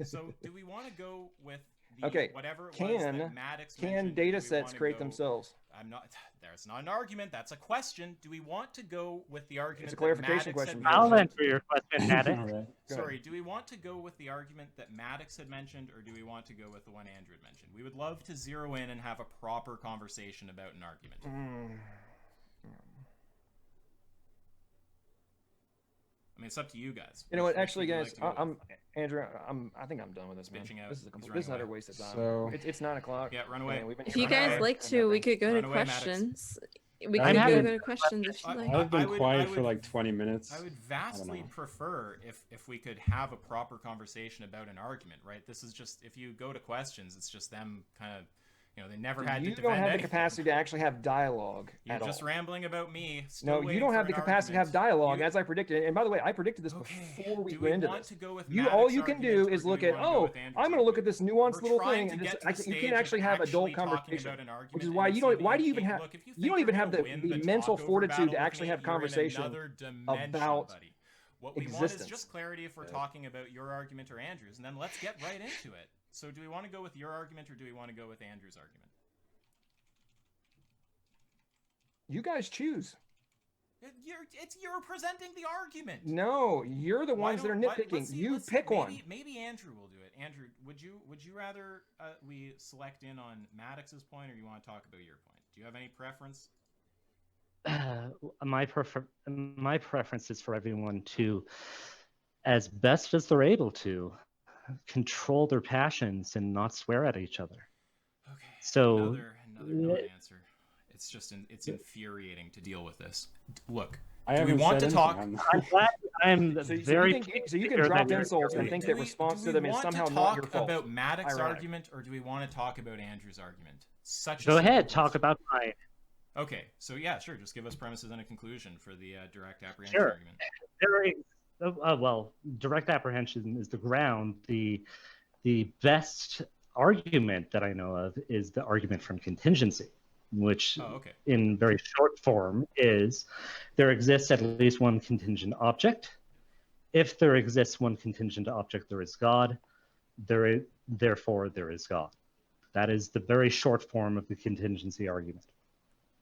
So do we want to go with the Okay, whatever it was can- that Maddox Can mentioned? data Do we sets wanna create go- themselves? I'm not. There's not an argument. That's a question. Do we want to go with the argument? It's a that clarification Maddox had question. I'll mentioned? answer your question, Maddox. All right. Go ahead. Sorry, do we want to go with the argument that Maddox had mentioned, or do we want to go with the one Andrew had mentioned? We would love to zero in and have a proper conversation about an argument. I mean, it's up to you guys. You know what? Which Actually, would you guys, like to go with? I'm Andrew. I think I'm done with this, man. Bitching out. This is He's this is running a away. waste of time. So- It's 9 o'clock. Yeah, run away. and we've been If here you for an guys hour like and to, we nothing. could go Run to away, Maddox. questions. We I'm could go having- to questions if you like. I've been quiet I for would- like 20 minutes. I would vastly know. prefer if we could have a proper conversation about an argument, right? This is just, if you go to questions, it's just them kind of, they never had to You defend don't have the anything. capacity to actually have dialogue You're at just all. rambling about me. No, still you waiting don't for have the an capacity to have argument. dialogue, You- as I predicted. And by the way, I predicted this Okay. before we Do went into want this. to go with You Maddox all you can argument, do or is do we look at, wanna go with Andrew's I'm going to look at argument? this nuanced We're little trying thing, to and get just to the you stage can't actually of have adult actually talking conversation. about an argument, Which is and why it's you don't. me Why do and you even Kate. have? Look, if You think don't even you're have gonna the win the mental talk over fortitude battle to with actually me, have you're in conversation another dimension, about buddy. What we want existence. is just clarity if we're talking about your argument or Andrew's, and then let's get right into it. So do we want to go with your argument, or do we want to go with Andrew's argument? You guys choose. You're presenting the argument. No, you're the ones that are nitpicking. Let's see, You let's see, pick one. Maybe Andrew will do it. Andrew, would you rather we select in on Maddox's point, or you want to talk about your point? Do you have any preference? My preference is for everyone to, as best as they're able to, control their passions and not swear at each other. Okay. So another non-answer. It's just it's infuriating to deal with this. Look, I do we haven't want said to talk? anything. I'm glad. I'm So very. you can pleased to drop hear that insults and you're- think that response to them is somehow do we not want your to fault. talk about Maddox's Ironic. argument, or do we want to talk about Andrew's argument? Such. Go a ahead. simple Talk question. about mine. Okay, so yeah, sure. Just give us premises and a conclusion for the direct apprehension Sure. argument. Well, direct apprehension is the ground. The best argument that I know of is the argument from contingency, which Oh, okay. in very short form is there exists at least one contingent object. If there exists one contingent object, there is God. Therefore, there is God. That is the very short form of the contingency argument.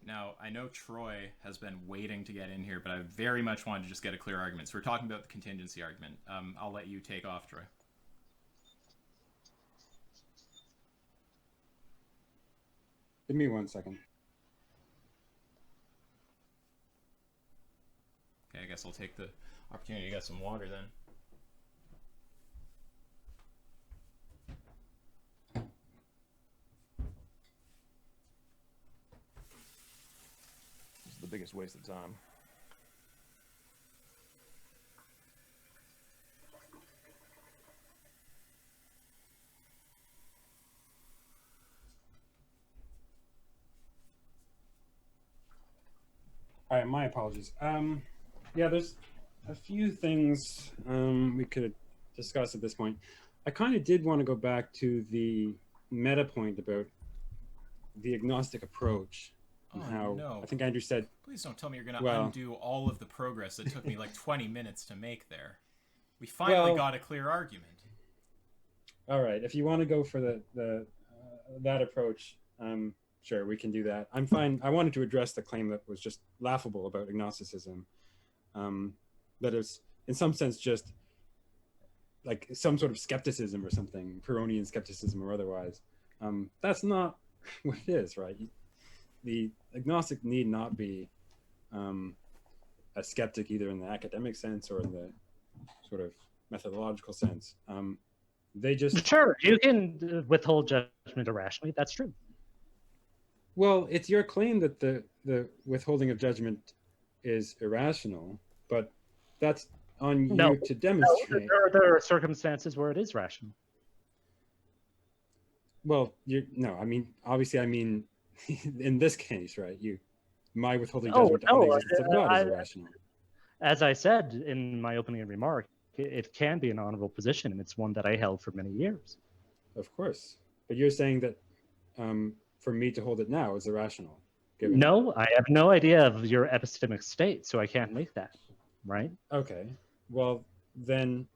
Now, I know Troy has been waiting to get in here, but I very much wanted to just get a clear argument. So we're talking about the contingency argument. I'll let you take off, Troy. Give me 1 second. Okay, I guess I'll take the opportunity to get some water then. This is the biggest waste of time. All right, my apologies. Yeah, there's a few things we could discuss at this point. I kind of did want to go back to the meta point about the agnostic approach. And Oh, how no. I think Andrew said, Please don't tell me you're going to Well- undo all of the progress that took me like 20 minutes to make there. We finally Well- got a clear argument. All right. If you want to go for that approach, sure, we can do that. I'm fine. I wanted to address the claim that was just laughable about agnosticism. That is, in some sense, just like some sort of skepticism or something, Pyrrhonian skepticism or otherwise. That's not what it is, right? The agnostic need not be a skeptic either in the academic sense or in the sort of methodological sense. They just... Sure, you can withhold judgment irrationally. That's true. Well, it's your claim that the withholding of judgment is irrational, but that's on you to demonstrate. No, there are circumstances where it is rational. Well, obviously, in this case, right? My withholding judgment on the existence of God is irrational. As I said in my opening remark, it can be an honorable position, and it's one that I held for many years. Of course, but you're saying that for me to hold it now is irrational. No, I have no idea of your epistemic state, so I can't make that, right? Okay, well, then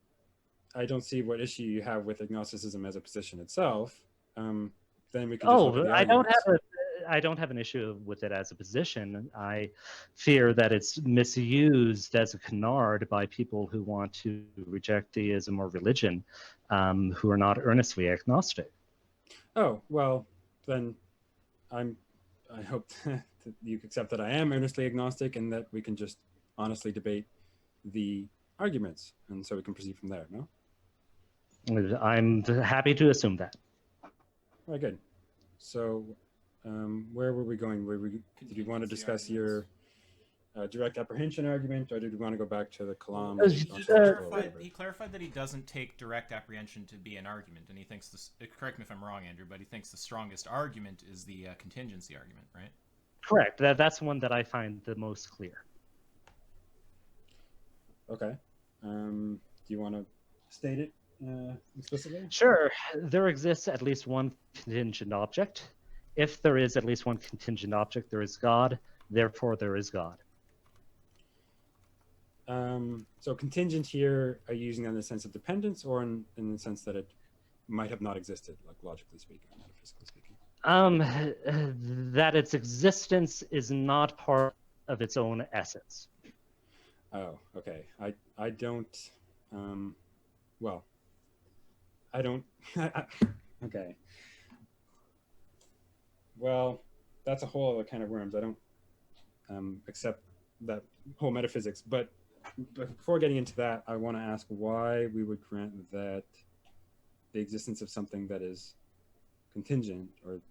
I don't see what issue you have with agnosticism as a position itself. Then we can just look at the arguments. I don't have an issue with it as a position. I fear that it's misused as a canard by people who want to reject deism or religion, who are not earnestly agnostic. Oh, well, then I hope that you accept that I am earnestly agnostic and that we can just honestly debate the arguments, and so we can proceed from there, no? I'm happy to assume that. Very good. So where were we going? Did you want to discuss your direct apprehension argument, or did we want to go back to the Kalam? He clarified that he doesn't take direct apprehension to be an argument, and he thinks this. Correct me if I'm wrong, Andrew, but he thinks the strongest argument is the contingency argument, right? Correct. That's one that I find the most clear. Okay. Do you want to state it explicitly? Sure. There exists at least one contingent object. If there is at least one contingent object, there is God. Therefore, there is God. So contingent here, are you using that in the sense of dependence, or in the sense that it might have not existed, like logically speaking, or metaphysically speaking? That its existence is not part of its own essence. Oh, okay. I don't. Well, I don't. Okay. Well, that's a whole other kind of worms. I don't accept that whole metaphysics. But before getting into that, I want to ask why we would grant that the existence of something that is contingent or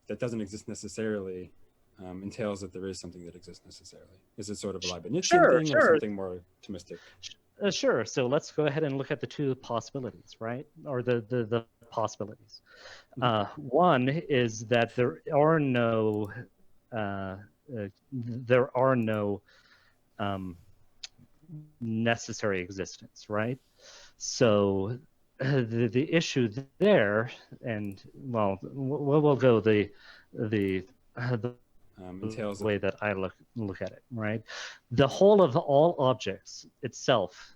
that doesn't exist necessarily entails that there is something that exists necessarily. Is it sort of a Leibnizian thing or something more Thomistic? Sure. So let's go ahead and look at the two possibilities, right? Or the possibilities. One is that there are no necessary existence, right? So the issue there, and well, we'll go the entails way that I look at it, right? The whole of all objects itself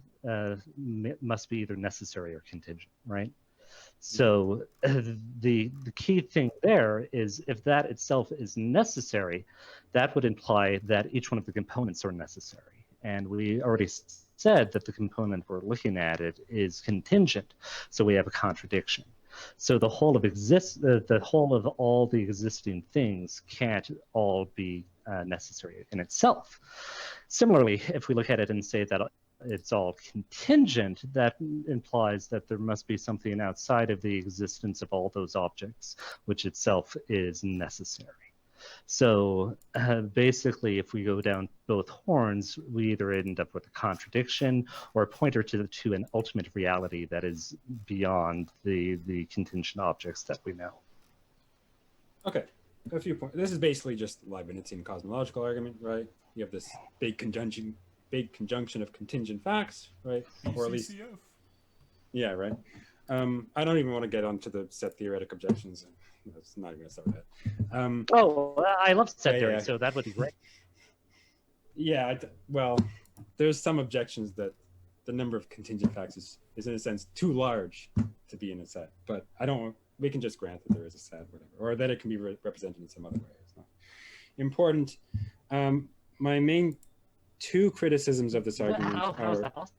must be either necessary or contingent, right? So the key thing there is if that itself is necessary, that would imply that each one of the components are necessary. And we already said that the component we're looking at it is contingent, so we have a contradiction. So the whole of all the existing things can't all be necessary in itself. Similarly, if we look at it and say that it's all contingent, that implies that there must be something outside of the existence of all those objects, which itself is necessary. So basically, if we go down both horns, we either end up with a contradiction or a pointer to an ultimate reality that is beyond the contingent objects that we know. Okay, a few points. This is basically just Leibnizian cosmological argument, right? You have this big conjunction of contingent facts, right? Or at least, yeah, right. I don't even want to get onto the set theoretic objections. That's not even gonna start with that. I love set theory, so that would be great. Yeah, well, there's some objections that the number of contingent facts is is in a sense too large to be in a set. But we can just grant that there is a set, whatever, or that it can be represented in some other way. It's not important. My main two criticisms of this argument How is are... that possible?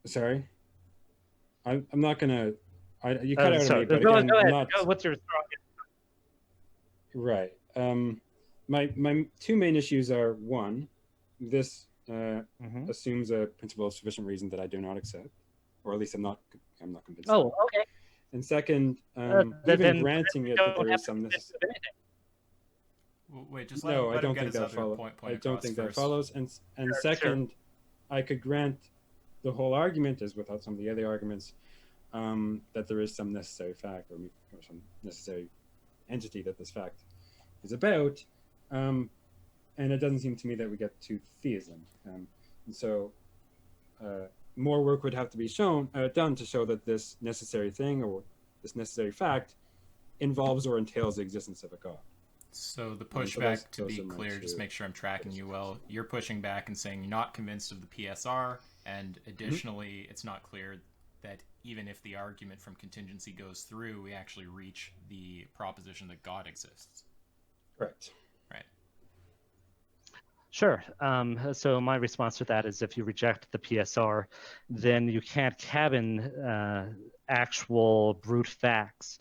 Sorry? I'm not going to... You cut out Sorry. of me, but Go again, ahead. I'm not... Go, what's your strongest? Right. My two main issues are, one, this assumes a principle of sufficient reason that I do not accept, or at least I'm not convinced. Oh, okay. And second, then granting it that there is some necessary... Wait, just No, I let him don't get think his that other follows. point I don't across think that first. follows. And second, I could grant the whole argument, as without some of the other arguments, that there is some necessary fact or some necessary entity that this fact is about. And it doesn't seem to me that we get to theism. And so more work would have to be done to show that this necessary thing or this necessary fact involves or entails the existence of a god. So the So pushback, to those be are my clear, just two make sure I'm tracking you well, you're pushing back and saying you're not convinced of the PSR, and additionally, it's not clear that even if the argument from contingency goes through, we actually reach the proposition that God exists. Correct. Right. Sure. So my response to that is if you reject the PSR, then you can't cabin actual brute facts.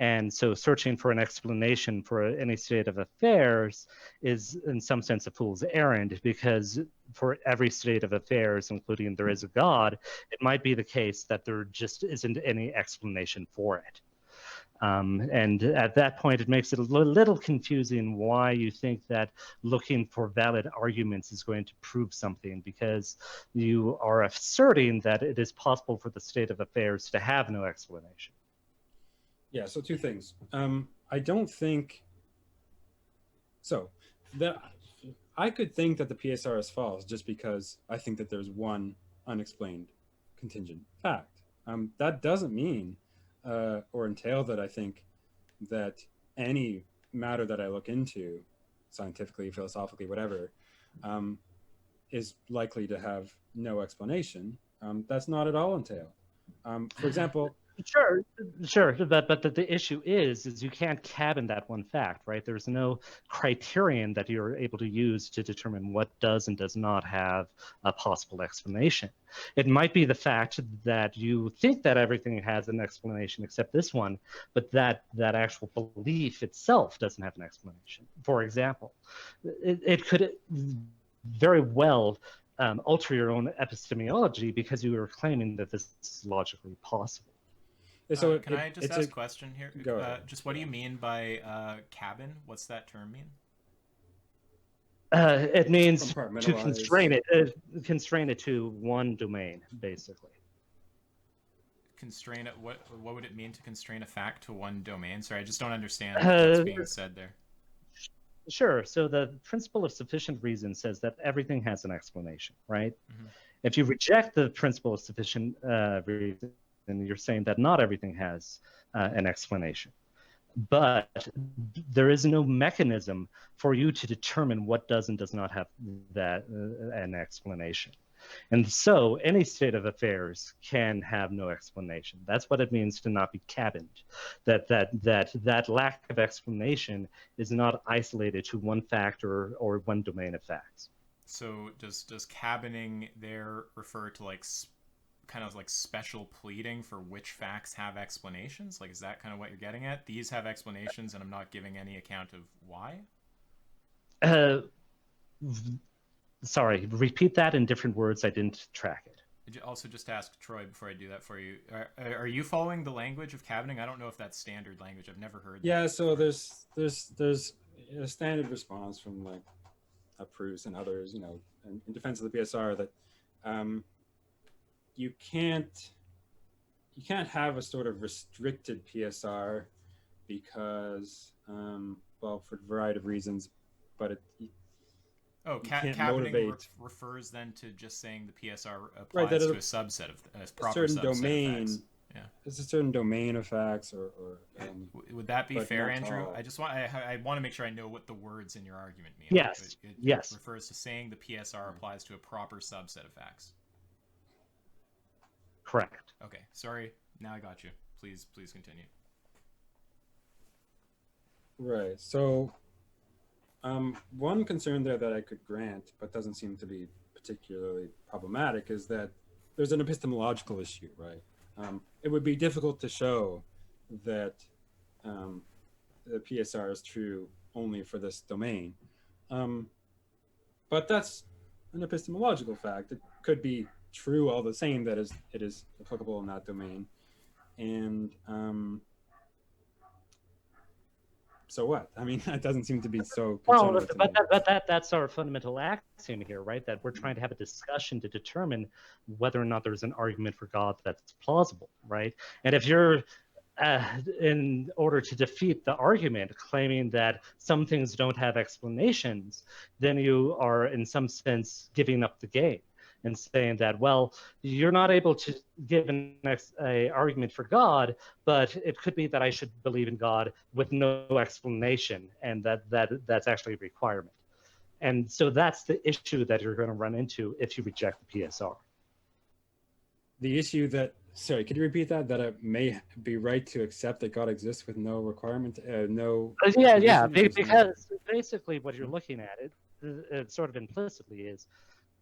And so searching for an explanation for any state of affairs is in some sense a fool's errand, because for every state of affairs, including there is a God, it might be the case that there just isn't any explanation for it. And at that point, it makes it a little confusing why you think that looking for valid arguments is going to prove something, because you are asserting that it is possible for the state of affairs to have no explanation. Yeah, so two things. I don't think... So, I could think that the PSR is false just because I think that there's one unexplained contingent fact. That doesn't mean or entail that I think that any matter that I look into, scientifically, philosophically, whatever, is likely to have no explanation. That's not at all entail. For example... Sure. But the issue is you can't cabin that one fact, right? There's no criterion that you're able to use to determine what does and does not have a possible explanation. It might be the fact that you think that everything has an explanation except this one, but that actual belief itself doesn't have an explanation. For example, it could very well alter your own epistemology because you were claiming that this is logically possible. So can I just ask a question here? Go ahead. Just what do you mean by cabin? What's that term mean? It means to Compartmentalize. constrain it to one domain, basically. Constrain it. What would it mean to constrain a fact to one domain? Sorry, I just don't understand what's being said there. Sure. So the principle of sufficient reason says that everything has an explanation, right? Mm-hmm. If you reject the principle of sufficient reason, then you're saying that not everything has an explanation. But there is no mechanism for you to determine what does and does not have that an explanation. And so any state of affairs can have no explanation. That's what it means to not be cabined. That lack of explanation is not isolated to one fact or one domain of facts. So does cabining there refer to like kind of like special pleading for which facts have explanations? Like, is that kind of what you're getting at? These have explanations and I'm not giving any account of why? Sorry, repeat that in different words. I didn't track it. Also, just ask Troy before I do that for you. Are you following the language of cabining? I don't know if that's standard language. I've never heard that. Yeah, so there's a standard response from like Proust and others, in defense of the PSR that you can't have a sort of restricted PSR because, well, for a variety of reasons, but cabining refers then to just saying the PSR applies right, to a subset of a proper certain subset domain. of facts. it's a certain domain of facts, or would that be but fair, not Andrew? all. I want to make sure I know what the words in your argument mean. Yes. It Yes. refers to saying the PSR applies to a proper subset of facts. Correct. Okay, sorry. Now I got you. Please continue. Right. So, one concern there that I could grant, but doesn't seem to be particularly problematic, is that there's an epistemological issue, right? It would be difficult to show that the PSR is true only for this domain. But that's an epistemological fact. It could be true all the same that it is applicable in that domain. And so what? I mean, that doesn't seem to be so Well, concerned with me. but that's our fundamental axiom here, right? That we're trying to have a discussion to determine whether or not there's an argument for God that's plausible, right? And if you're in order to defeat the argument, claiming that some things don't have explanations, then you are in some sense giving up the game and saying that, well, you're not able to give an argument for God, but it could be that I should believe in God with no explanation, and that's actually a requirement. And so that's the issue that you're going to run into if you reject the PSR. The issue that, sorry, could you repeat that? That it may be right to accept that God exists with no requirement, no. Yeah, because basically what you're looking at, it sort of implicitly is,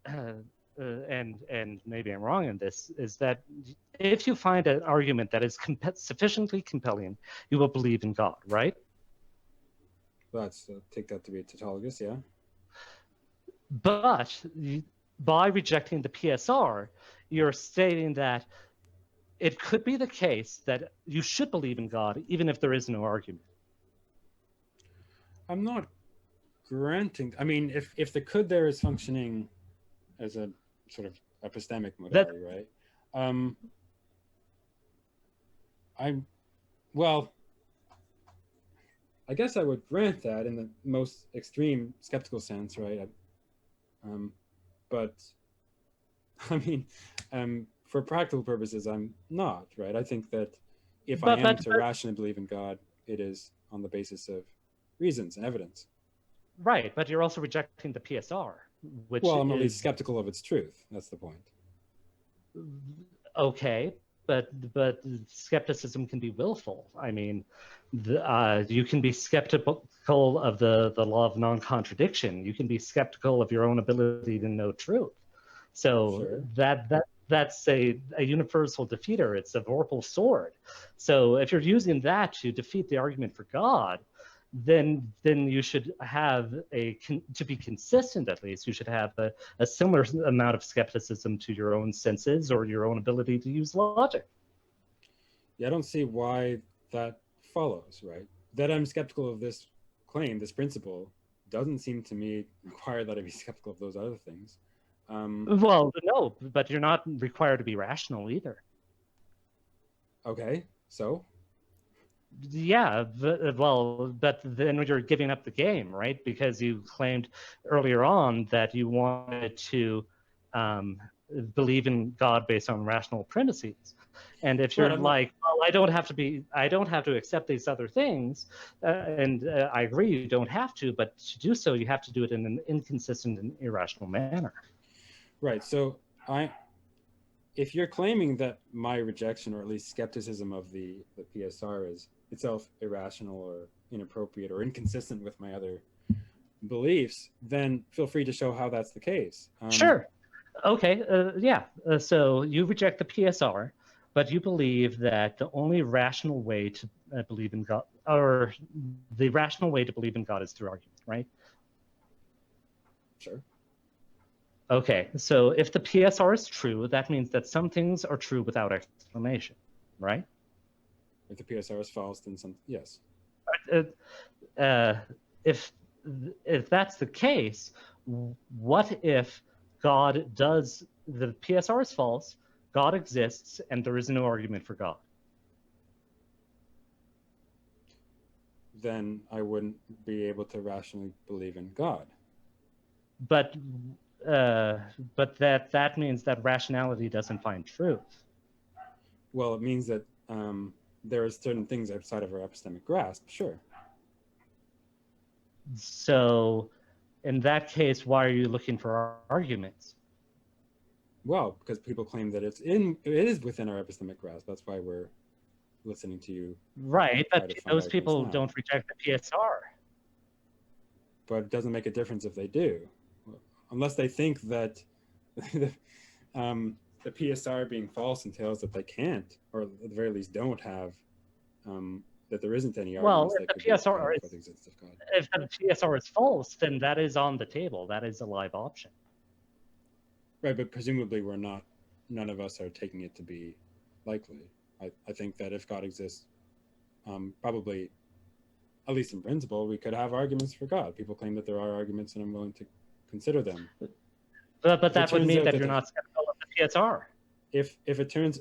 and maybe I'm wrong in this, is that if you find an argument that is sufficiently compelling, you will believe in God, right? Let's take that to be tautologous, yeah. But by rejecting the PSR, you're stating that it could be the case that you should believe in God, even if there is no argument. I'm not granting. I mean, if the could there is functioning as a sort of epistemic modality, right? I guess I would grant that in the most extreme skeptical sense, right? But I mean, for practical purposes, I'm not, right? I think that if I am to rationally believe in God, it is on the basis of reasons and evidence. Right, but you're also rejecting the PSR, which I'm at least skeptical of its truth. That's the point. Okay, but skepticism can be willful. I mean, you can be skeptical of the law of non-contradiction. You can be skeptical of your own ability to know truth. So sure. That's a universal defeater. It's a vorpal sword. So if you're using that to defeat the argument for God, then you should have to be consistent, at least, you should have a similar amount of skepticism to your own senses or your own ability to use logic. Yeah, I don't see why that follows, right? That I'm skeptical of this claim, this principle, doesn't seem to me require that I be skeptical of those other things. Well, no, but you're not required to be rational either. Okay, so? Yeah, but then you're giving up the game, right? Because you claimed earlier on that you wanted to believe in God based on rational premises, and if you're well, I don't have to accept these other things, and I agree you don't have to, but to do so you have to do it in an inconsistent and irrational manner. Right. So if you're claiming that my rejection, or at least skepticism of the PSR, is itself irrational or inappropriate or inconsistent with my other beliefs, then feel free to show how that's the case. Sure. Okay. Yeah. So you reject the PSR, but you believe that the only rational way to believe in God, or the rational way to believe in God, is through argument, right? Sure. Okay. So if the PSR is true, that means that some things are true without explanation, right? If the PSR is false, then yes. If that's the case, what if the PSR is false, God exists, and there is no argument for God? Then I wouldn't be able to rationally believe in God. But that means that rationality doesn't find truth. Well, it means that there are certain things outside of our epistemic grasp. Sure. So, in that case, why are you looking for arguments? Well, because people claim that it is within our epistemic grasp. That's why we're listening to you. Right, try but to find those arguments people now. don't reject the PSR. But it doesn't make a difference if they do, unless they think that the PSR being false entails that they can't, or at the very least don't have, that there isn't any Well, arguments if that the could be PSR obtained is, for the existence of God. if the PSR is false, then that is on the table. That is a live option. Right, but presumably none of us are taking it to be likely. I think that if God exists, probably, at least in principle, we could have arguments for God. People claim that there are arguments, and I'm willing to consider them. But that would turns mean out that that you're the- not skeptical of the PSR. If it turns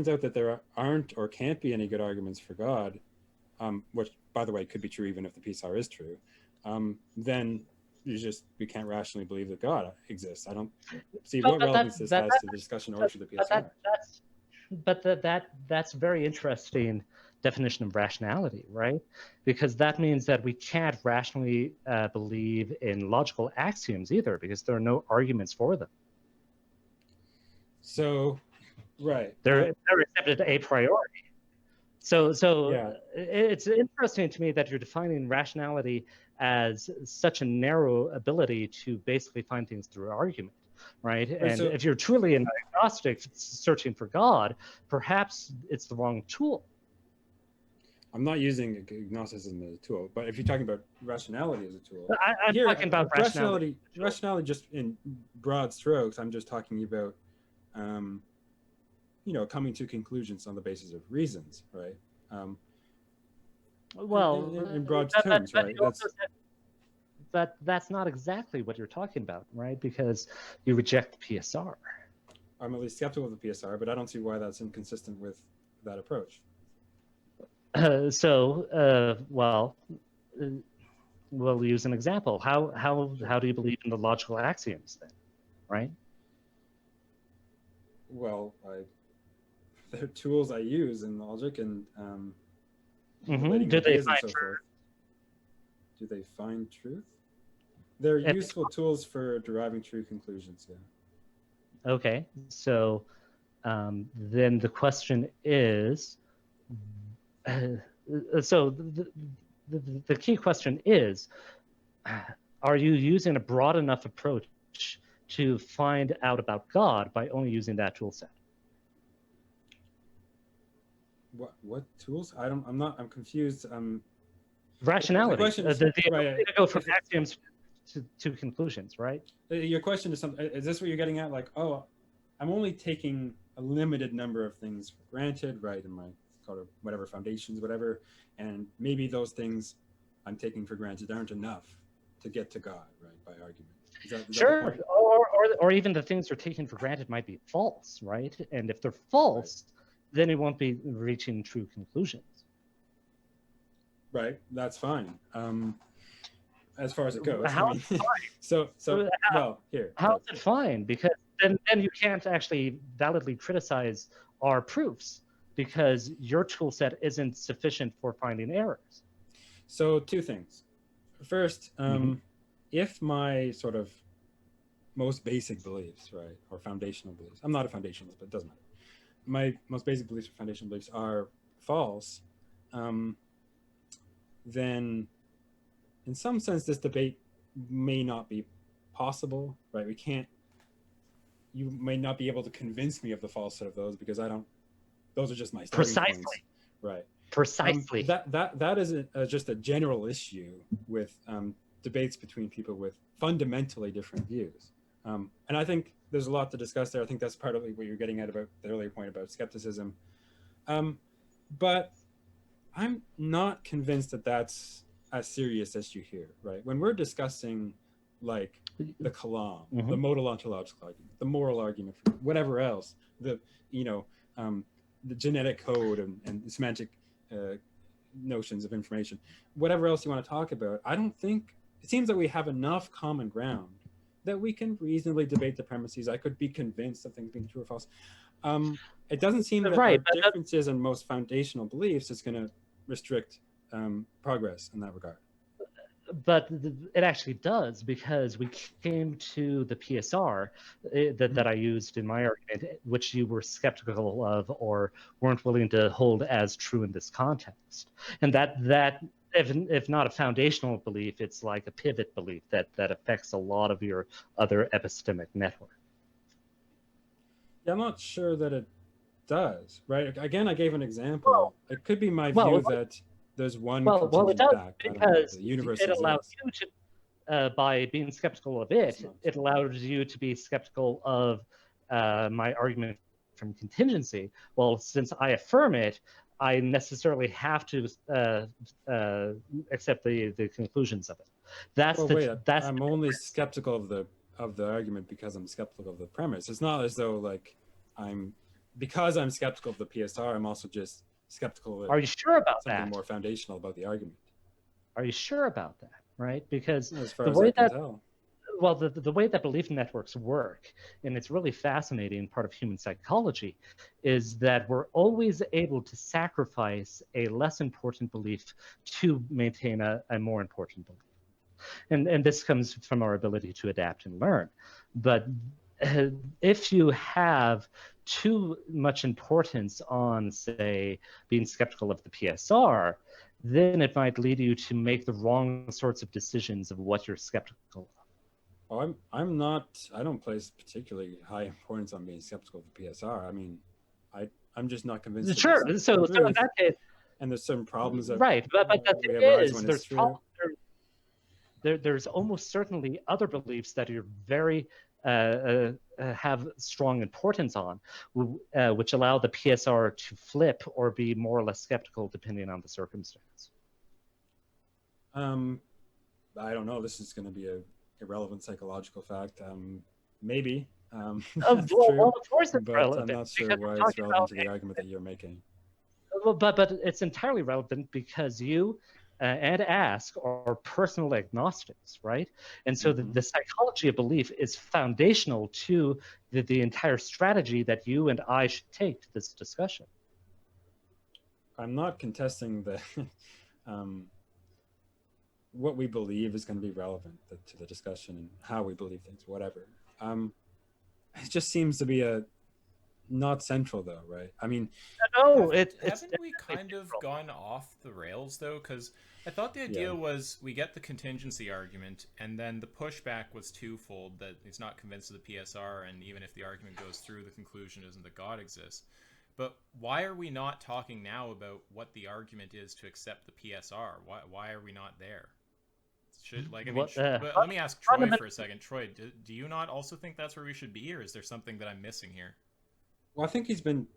out that there aren't or can't be any good arguments for God, which by the way could be true even if the PSR is true, then we can't rationally believe that God exists. I don't see what relevance this has to the discussion or to the PSR. That's a very interesting definition of rationality, right? Because that means that we can't rationally believe in logical axioms either, because there are no arguments for them. So, right, they're accepted a priori. So Yeah. It's interesting to me that you're defining rationality as such a narrow ability to basically find things through argument, right? And so- if you're truly an agnostic searching for God, perhaps it's the wrong tool. I'm not using agnosticism as a tool, but if you're talking about rationality as a tool, I'm talking about rationality. Rationality, just in broad strokes, I'm just talking about, coming to conclusions on the basis of reasons, right? Well, in broad but- terms, but right? you also said- but that's not exactly what you're talking about, right? Because you reject the PSR. I'm at least skeptical of the PSR, but I don't see why that's inconsistent with that approach. We'll use an example. How do you believe in the logical axioms then, right? Well, they're tools I use in logic and relating Do they ideas and find so truth? forth. Do they find truth? They're If- useful tools for deriving true conclusions. Yeah. Okay, so then the question is, so the key question is, are you using a broad enough approach to find out about God by only using that tool set? What tools? I'm confused. Rationality. The question is- the right, ability to go from if it- axioms to conclusions, right? Your question is is this what you're getting at? Like, oh, I'm only taking a limited number of things for granted, right? In my sort of whatever foundations, whatever, and maybe those things I'm taking for granted aren't enough to get to God, right? By argument. Is that the Sure, point? or even the things you're taking for granted might be false, right? And if they're false, then it won't be reaching true conclusions. Right. That's fine. As far as it goes. How I mean, is it so well, here. How is it fine? Because then you can't actually validly criticize our proofs because your tool set isn't sufficient for finding errors. So two things. First, if my sort of most basic beliefs, right, or foundational beliefs, I'm not a foundationalist, but it doesn't matter. My most basic beliefs or foundational beliefs are false, then in some sense this debate may not be possible, right? You may not be able to convince me of the falsehood of those because those are just my starting Precisely. points. Right. Precisely. That is just a general issue with debates between people with fundamentally different views. And I think there's a lot to discuss there. I think that's partly what you're getting at about the earlier point about skepticism. But I'm not convinced that that's as serious as you hear, right? When we're discussing like the kalam, the modal ontological argument, the moral argument, whatever else, the genetic code and the semantic notions of information, whatever else you want to talk about, I don't think it seems that we have enough common ground that we can reasonably debate the premises. I could be convinced of things being true or false. It doesn't seem that Right, our differences in most foundational beliefs is going to restrict progress in that regard. But it actually does, because we came to the PSR that I used in my argument, which you were skeptical of or weren't willing to hold as true in this context. And that if not a foundational belief, it's like a pivot belief that affects a lot of your other epistemic network. Yeah, I'm not sure that it does, right? Again, I gave an example. It could be my view that there's one contingent it does, fact. I don't know, because the universe it allows exists. you to, by being skeptical of it, it allows you to be skeptical of my argument from contingency. Well, since I affirm it, I necessarily have to accept the conclusions of it. I'm only skeptical of the argument because I'm skeptical of the premise. It's not as though like because I'm skeptical of the PSR, I'm also just skeptical of Are you sure about something that? more foundational about the argument. Are you sure about that? Right? Because as far the as way I can that tell. well, the way that belief networks work, and it's really fascinating part of human psychology, is that we're always able to sacrifice a less important belief to maintain a more important belief. And this comes from our ability to adapt and learn. But if you have too much importance on, say, being skeptical of the PSR, then it might lead you to make the wrong sorts of decisions of what you're skeptical of. Oh, I don't place particularly high importance on being skeptical of the PSR. I mean, I'm just not convinced that Sure. it's So truth, in that case, and there's certain problems that right. But the we thing arise is, when there's it's true. there's almost certainly other beliefs that are very have strong importance on, which allow the PSR to flip or be more or less skeptical depending on the circumstance. I don't know. This is going to be a irrelevant psychological fact. Maybe. Well, true, of course it's but relevant. I'm not sure because we're why it's talking relevant about to the argument that you're making. Well, but it's entirely relevant because you and ask are personal agnostics, right? And so the psychology of belief is foundational to the entire strategy that you and I should take to this discussion. I'm not contesting that what we believe is going to be relevant to the discussion and how we believe things, whatever. It just seems to be not central though, right? I mean, no, haven't we kind of gone off the rails though? Because I thought the idea was we get the contingency argument, and then the pushback was twofold: that he's not convinced of the PSR, and even if the argument goes through, the conclusion isn't that God exists. But why are we not talking now about what the argument is to accept the PSR? Why are we not there? But let me ask Troy for a second. Troy, do you not also think that's where we should be, or is there something that I'm missing here? Well, I think he's been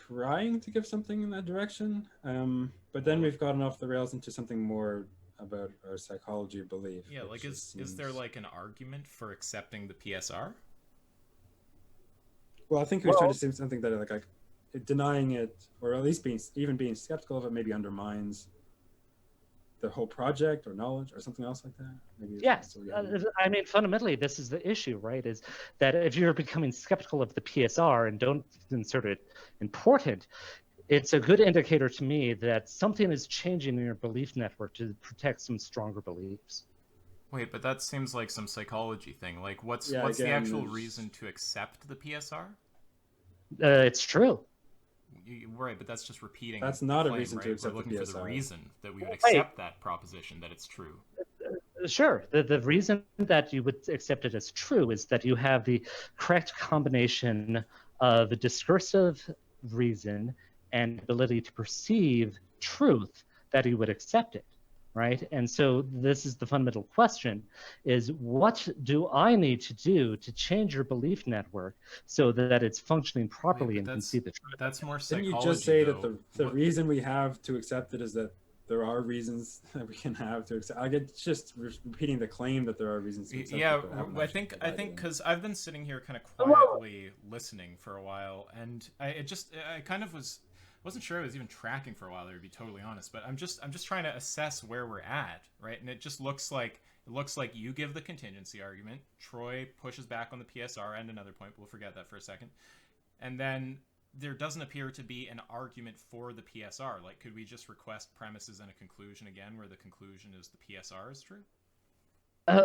trying to give something in that direction, but then we've gotten off the rails into something more about our psychology of belief. Yeah, like is there like an argument for accepting the PSR? Well, I think he was trying to say something that like denying it, or at least being skeptical of it, maybe undermines the whole project or knowledge or something else like that. Maybe yes. I mean, fundamentally, this is the issue, right? Is that if you're becoming skeptical of the PSR and don't consider it important, it's a good indicator to me that something is changing in your belief network to protect some stronger beliefs. Wait, but that seems like some psychology thing. Like, what's the actual reason to accept the PSR? It's true. Right, but that's just repeating. That's not claim, a reason right? to accept We're looking the PSR. for the reason that we would accept that proposition that it's true. Sure. The reason that you would accept it as true is that you have the correct combination of discursive reason and ability to perceive truth that you would accept it, right? And so this is the fundamental question, is what do I need to do to change your belief network so that it's functioning properly and can see the truth? That's more psychology. Didn't you just say though. that the reason we have to accept it is that there are reasons that we can have to accept? I get just repeating the claim that there are reasons to accept it. I think because I've been sitting here kind of quietly listening for a while, and I kind of wasn't sure I was even tracking for a while there, to be totally honest, but I'm just trying to assess where we're at, right? And it just looks like you give the contingency argument, Troy pushes back on the PSR and another point, but we'll forget that for a second. And then there doesn't appear to be an argument for the PSR. Like, could we just request premises and a conclusion again, where the conclusion is the PSR is true?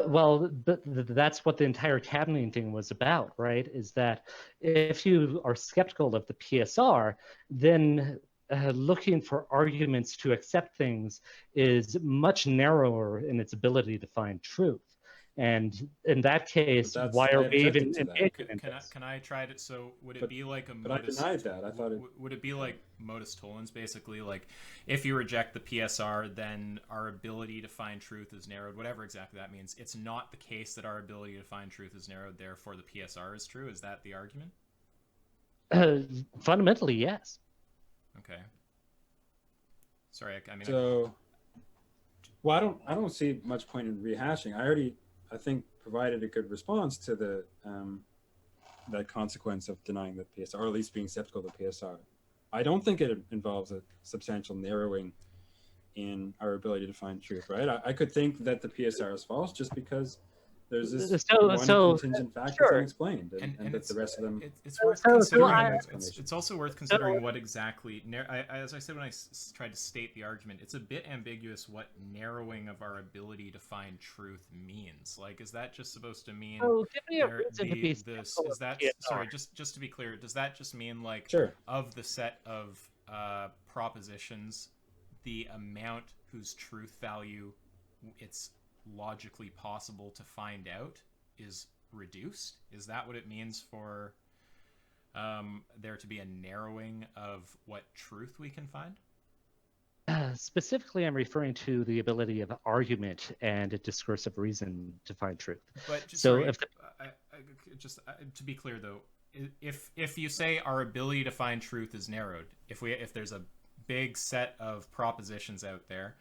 Well, that's what the entire cabining thing was about, right? Is that if you are skeptical of the PSR, then looking for arguments to accept things is much narrower in its ability to find truth. And in that case, why are we even engaging in this? Can I try it? So would it be like a But I denied that. I thought it... Would it be like modus tollens, basically? Like, if you reject the PSR, then our ability to find truth is narrowed, whatever exactly that means. It's not the case that our ability to find truth is narrowed, therefore the PSR is true? Is that the argument? Fundamentally, yes. Okay. Sorry, I mean... So, well, I don't see much point in rehashing. I think, provided a good response to the that consequence of denying the PSR, or at least being skeptical of the PSR. I don't think it involves a substantial narrowing in our ability to find truth, right? I could think that the PSR is false just because there's this one contingent fact that's unexplained, and that the rest of them... It's worth considering. It's also worth considering what exactly... as I said when I tried to state the argument, it's a bit ambiguous what narrowing of our ability to find truth means. Like, is that just supposed to mean... give me a reason to be skeptical of PSR. Sorry, just to be clear, does that just mean, like, sure, of the set of propositions, the amount whose truth value it's logically possible to find out is reduced? Is that what it means for there to be a narrowing of what truth we can find? Specifically, I'm referring to the ability of argument and a discursive reason to find truth. But just, so, sorry, if the... to be clear though, if you say our ability to find truth is narrowed, if there's a big set of propositions out there,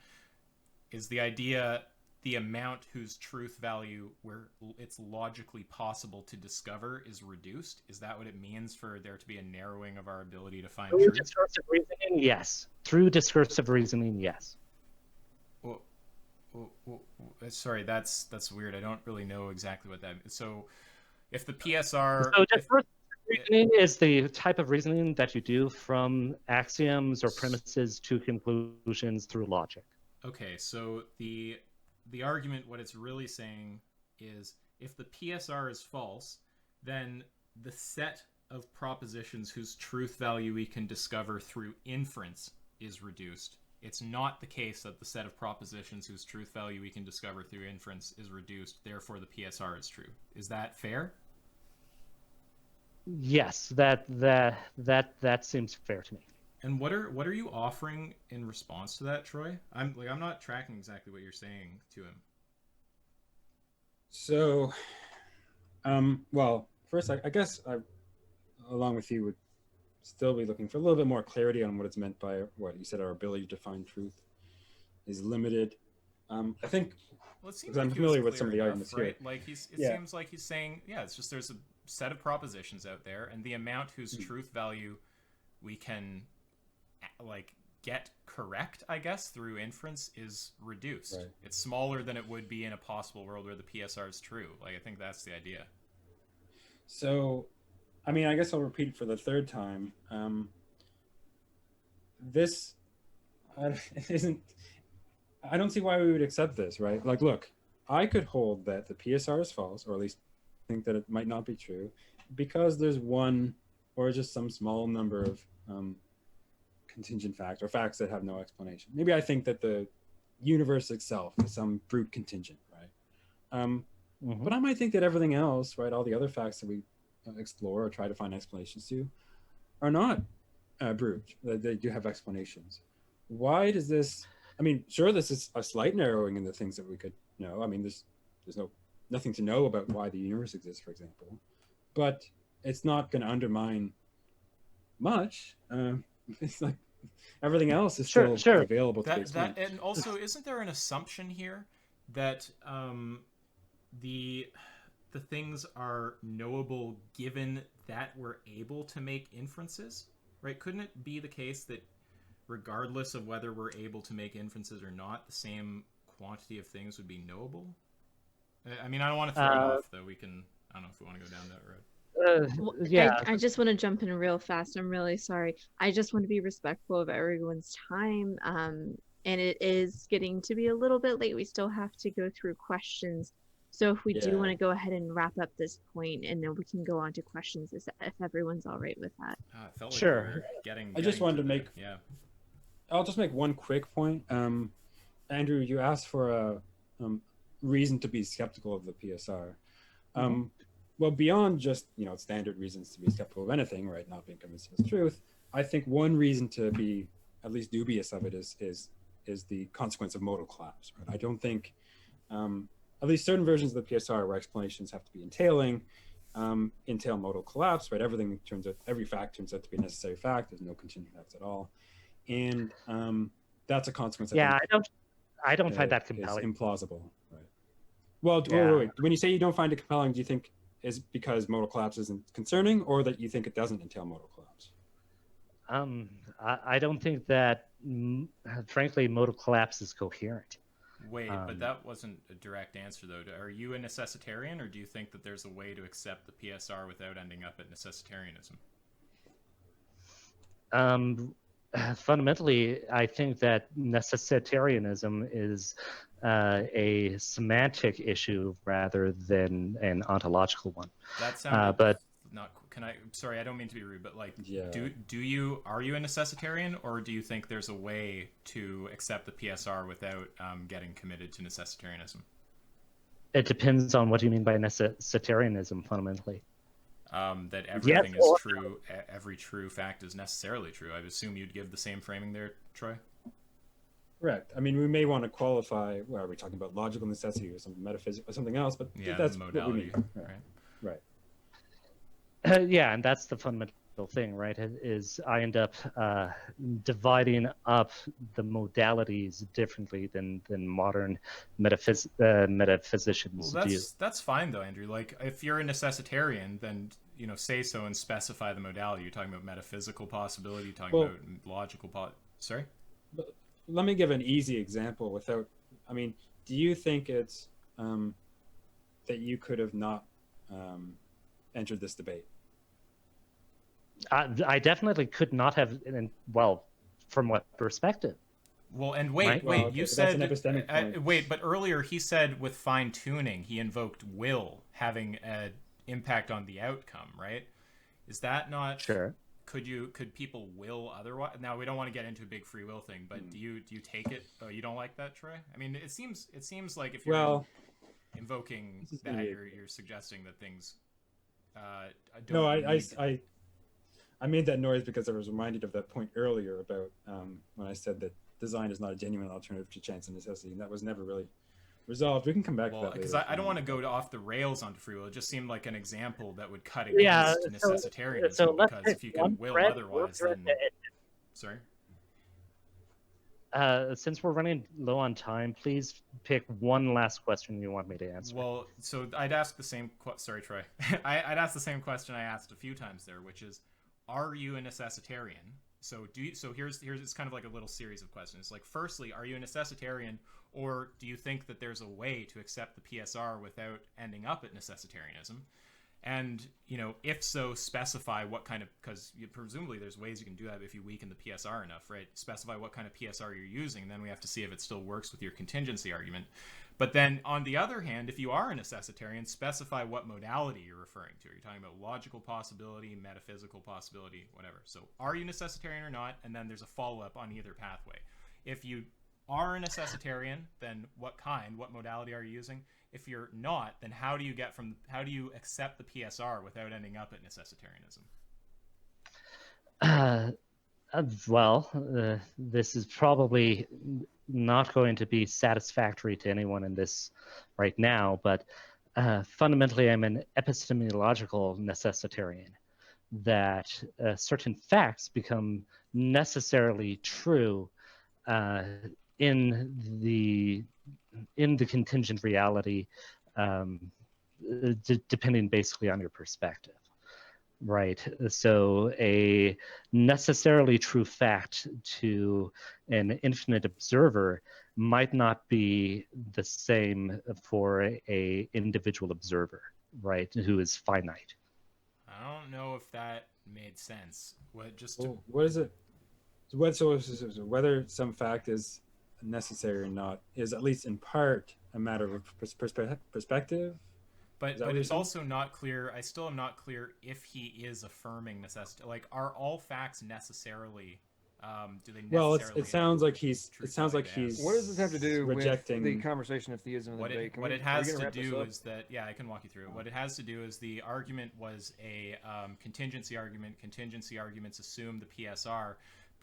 is the idea the amount whose truth value where it's logically possible to discover is reduced? Is that what it means for there to be a narrowing of our ability to find truth? Discursive reasoning, yes. Through discursive reasoning, yes. Well, sorry, that's weird. I don't really know exactly what that means. So if the PSR... So discursive reasoning is the type of reasoning that you do from axioms or premises to conclusions through logic. Okay, so the argument, what it's really saying is, if the PSR is false, then the set of propositions whose truth value we can discover through inference is reduced. It's not the case that the set of propositions whose truth value we can discover through inference is reduced, therefore the PSR is true. Is that fair? Yes, that seems fair to me. And what are you offering in response to that, Troy? I'm not tracking exactly what you're saying to him. So, well, first, I guess I, along with you, would still be looking for a little bit more clarity on what it's meant by what you said. Our ability to find truth is limited. I think, well, it seems because I'm familiar with some of the enough, arguments right? here. Like seems like he's saying, yeah, it's just there's a set of propositions out there, and the amount whose truth value we can get correct, I guess, through inference is reduced. Right. It's smaller than it would be in a possible world where the PSR is true. Like, I think that's the idea. So, I mean, I guess I'll repeat for the third time. This isn't... I don't see why we would accept this, right? Like, look, I could hold that the PSR is false, or at least think that it might not be true, because there's one or just some small number of contingent facts or facts that have no explanation. Maybe I think that the universe itself is some brute contingent, right? But I might think that everything else, right, all the other facts that we explore or try to find explanations to, are not brute. They do have explanations. Why does this... I mean, sure, this is a slight narrowing in the things that we could know. I mean, there's nothing to know about why the universe exists, for example, but it's not going to undermine much. It's like everything else is still available to be explained. And also, isn't there an assumption here that the things are knowable given that we're able to make inferences, right? Couldn't it be the case that regardless of whether we're able to make inferences or not, the same quantity of things would be knowable? I mean, I don't want to throw it off, though. I don't know if we want to go down that road. Yeah. I just want to jump in real fast. I'm really sorry. I just want to be respectful of everyone's time. And it is getting to be a little bit late. We still have to go through questions. So if we do want Yeah. to go ahead and wrap up this point, and then we can go on to questions if everyone's all right with that. It felt like Sure. we were getting. I just wanted to make. Yeah. I'll just make one quick point. Andrew, you asked for a reason to be skeptical of the PSR. Well, beyond just standard reasons to be skeptical of anything, right? Not being convinced of its truth. I think one reason to be at least dubious of it is the consequence of modal collapse. Right? I don't think at least certain versions of the PSR where explanations have to be entailing entail modal collapse. Right? Every fact turns out to be a necessary fact. There's no contingent facts at all, and that's a consequence. I don't find that compelling. Is implausible. Right. Well, wait. When you say you don't find it compelling, do you think is because modal collapse isn't concerning, or that you think it doesn't entail modal collapse? I don't think that, frankly, modal collapse is coherent. Wait, but that wasn't a direct answer, though. Are you a necessitarian, or do you think that there's a way to accept the PSR without ending up at necessitarianism? Fundamentally, I think that necessitarianism is a semantic issue rather than an ontological one. That sounded but not. Can I? Sorry, I don't mean to be rude, but like, Yeah. Are you a necessitarian, or do you think there's a way to accept the PSR without getting committed to necessitarianism? It depends on what you mean by necessitarianism, fundamentally. That everything is true, every true fact is necessarily true. I would assume you'd give the same framing there, Troy? Correct. I mean, we may want to qualify, well, are we talking about logical necessity or something metaphysical or something else, but that's modality, what we mean. right? Yeah, and that's the fundamental thing, right? Is I end up dividing up the modalities differently than modern metaphysicians do. That's fine though, Andrew. Like, if you're a necessitarian, then say so and specify the modality. You're talking about metaphysical possibility. You're talking about logical Sorry. But let me give an easy example without. I mean, do you think it's that you could have not entered this debate? I definitely could not have. Well, from what perspective? Well, and wait, Well, you that's an said epistemic point. wait, but earlier he said with fine tuning he invoked will having an impact on the outcome, right? Is that not Sure? Could people will otherwise? Now we don't want to get into a big free will thing, but do you take it? Oh, you don't like that, Troy? I mean, it seems like if you're invoking that, you're suggesting that things. I made that noise because I was reminded of that point earlier about when I said that design is not a genuine alternative to chance and necessity, and that was never really resolved. We can come back to that because later. I don't want to go off the rails onto free will. It just seemed like an example that would cut against necessitarianism, because if you can will otherwise, then... Sorry? Since we're running low on time, please pick one last question you want me to answer. Well, so I'd ask the same... Sorry, Troy. I'd ask the same question I asked a few times there, which is, are you a necessitarian? So here's it's kind of like a little series of questions. Like, firstly, are you a necessitarian, or do you think that there's a way to accept the PSR without ending up at necessitarianism? And if so, specify what kind of, because presumably there's ways you can do that if you weaken the PSR enough, right? Specify what kind of PSR you're using, and then we have to see if it still works with your contingency argument. But then, on the other hand, if you are a necessitarian, specify what modality you're referring to. Are you talking about logical possibility, metaphysical possibility, whatever? So, are you necessitarian or not? And then there's a follow-up on either pathway. If you are a necessitarian, then what modality are you using? If you're not, then how do you accept the PSR without ending up at necessitarianism? This is probably not going to be satisfactory to anyone in this right now, but fundamentally I'm an epistemological necessitarian, that certain facts become necessarily true in the contingent reality, depending basically on your perspective. Right. So a necessarily true fact to an infinite observer might not be the same for a individual observer, right, who is finite. I don't know if that made sense. Well, what is it? So whether some fact is necessary or not is at least in part a matter of perspective. But what you're it's saying? also not clear. I still am not clear if he is affirming necessity. Like, are all facts necessarily? Do they Well, necessarily? it sounds like truth like value they have? he's. What does this have to do rejecting with the conversation of theism and the What debate? it Are has we to gonna wrap this do up? is that, yeah, I can walk you through it. What it has to do is the argument was a contingency argument. Contingency arguments assume the PSR.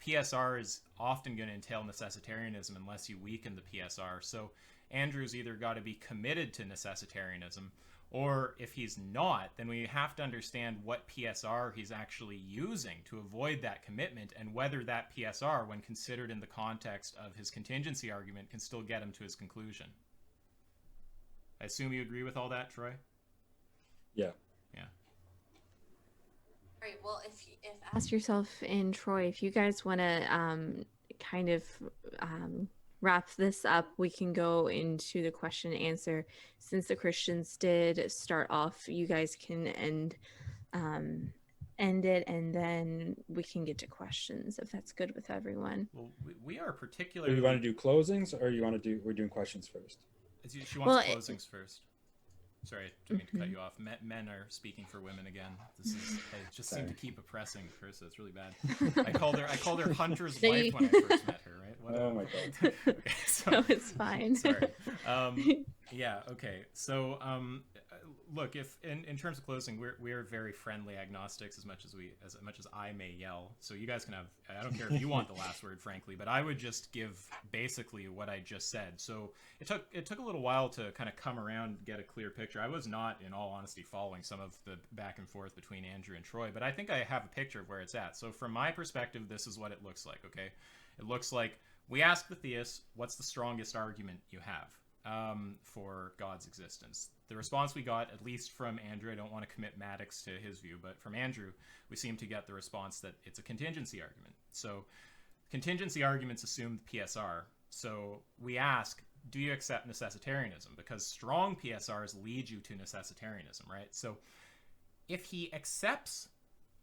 PSR is often going to entail necessitarianism unless you weaken the PSR. So Andrew's either got to be committed to necessitarianism, or if he's not, then we have to understand what PSR he's actually using to avoid that commitment, and whether that PSR, when considered in the context of his contingency argument, can still get him to his conclusion. I assume you agree with all that, Troy? Yeah. Yeah. Right. Well, if Ask Yourself and Troy, if you guys want to kind of wrap this up, we can go into the question and answer. Since the Christians did start off, you guys can end it, and then we can get to questions if that's good with everyone. Well, we are Do particularly. you want to do closings, or you want to do? We're doing questions first. She wants Well, closings first. Sorry, didn't mean to cut you off. Men are speaking for women again. This is. They just seem to keep oppressing Carissa. It's really bad. I called her Hunter's No, wife when I first met her. Right? What Oh my god. Okay, so, No, it's fine. Sorry. Yeah. Okay. So, look, if in terms of closing, we're very friendly agnostics as much as I may yell. So you guys can have. I don't care if you want the last word, frankly, but I would just give basically what I just said. So it took a little while to kind of come around and get a clear picture. I was not, in all honesty, following some of the back and forth between Andrew and Troy, but I think I have a picture of where it's at. So from my perspective, this is what it looks like. Okay, it looks like we ask the theists, what's the strongest argument you have for God's existence? The response we got, at least from Andrew, I don't want to commit Maddox to his view, but from Andrew, we seem to get the response that it's a contingency argument. So contingency arguments assume the PSR. So we ask, do you accept necessitarianism? Because strong PSRs lead you to necessitarianism, right? So if he accepts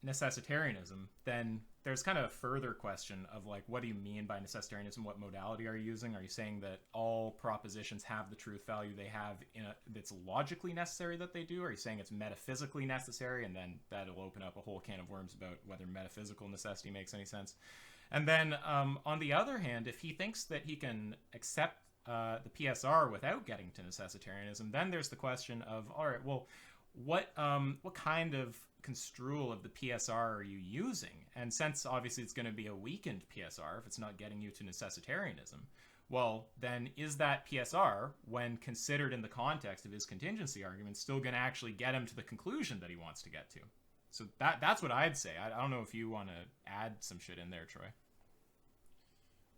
necessitarianism, then there's kind of a further question of, like, what do you mean by necessitarianism? What modality are you using? Are you saying that all propositions have the truth value they have that's logically necessary that they do? Are you saying it's metaphysically necessary? And then that'll open up a whole can of worms about whether metaphysical necessity makes any sense. And then on the other hand, if he thinks that he can accept the PSR without getting to necessitarianism, then there's the question of, all right, well, what kind of construal of the PSR are you using? And since obviously it's going to be a weakened PSR if it's not getting you to necessitarianism, well, then is that PSR, when considered in the context of his contingency argument, still going to actually get him to the conclusion that he wants to get to? So that's what I'd say. I don't know if you want to add some shit in there, Troy.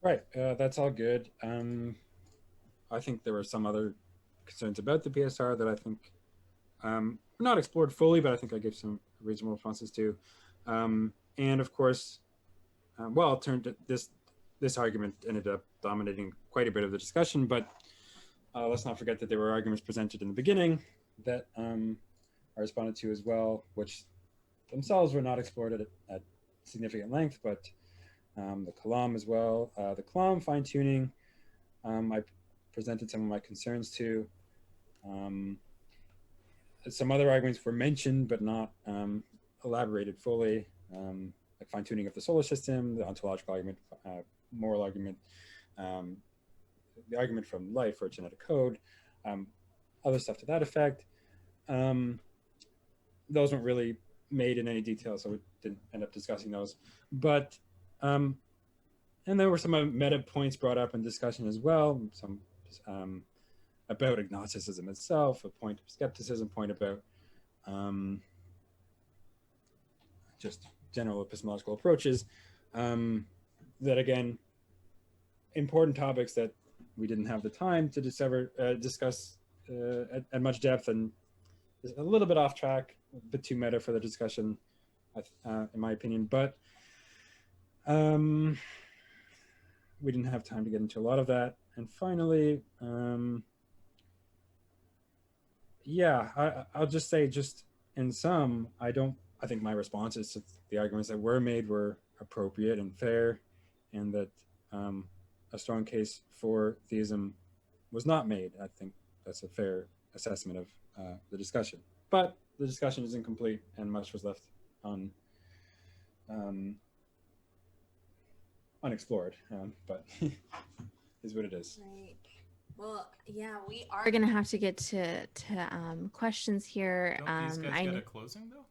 Right. That's all good. I think there were some other concerns about the PSR that I think not explored fully, but I think I gave some reasonable responses to. And of course, well, it turned to this argument ended up dominating quite a bit of the discussion, but let's not forget that there were arguments presented in the beginning that I responded to as well, which themselves were not explored at significant length, but the kalam as well. The kalam fine-tuning, I presented some of my concerns to. Some other arguments were mentioned but not elaborated fully, like fine-tuning of the solar system, the ontological argument, moral argument, the argument from life or genetic code, other stuff to that effect. Those weren't really made in any detail, so we didn't end up discussing those. But and there were some meta points brought up in discussion as well, some about agnosticism itself, a point of skepticism, point about just general epistemological approaches, that again, important topics that we didn't have the time to discuss at much depth, and is a little bit off track, a bit too meta for the discussion, in my opinion, but we didn't have time to get into a lot of that. And finally, yeah, I'll just say, just in sum, I I think my responses to the arguments that were made were appropriate and fair, and that a strong case for theism was not made. I think that's a fair assessment of the discussion. But the discussion is incomplete, and much was left unexplored. But is what it is. Right. Well, yeah, we are gonna have to get to questions here. Don't these guys get a closing though?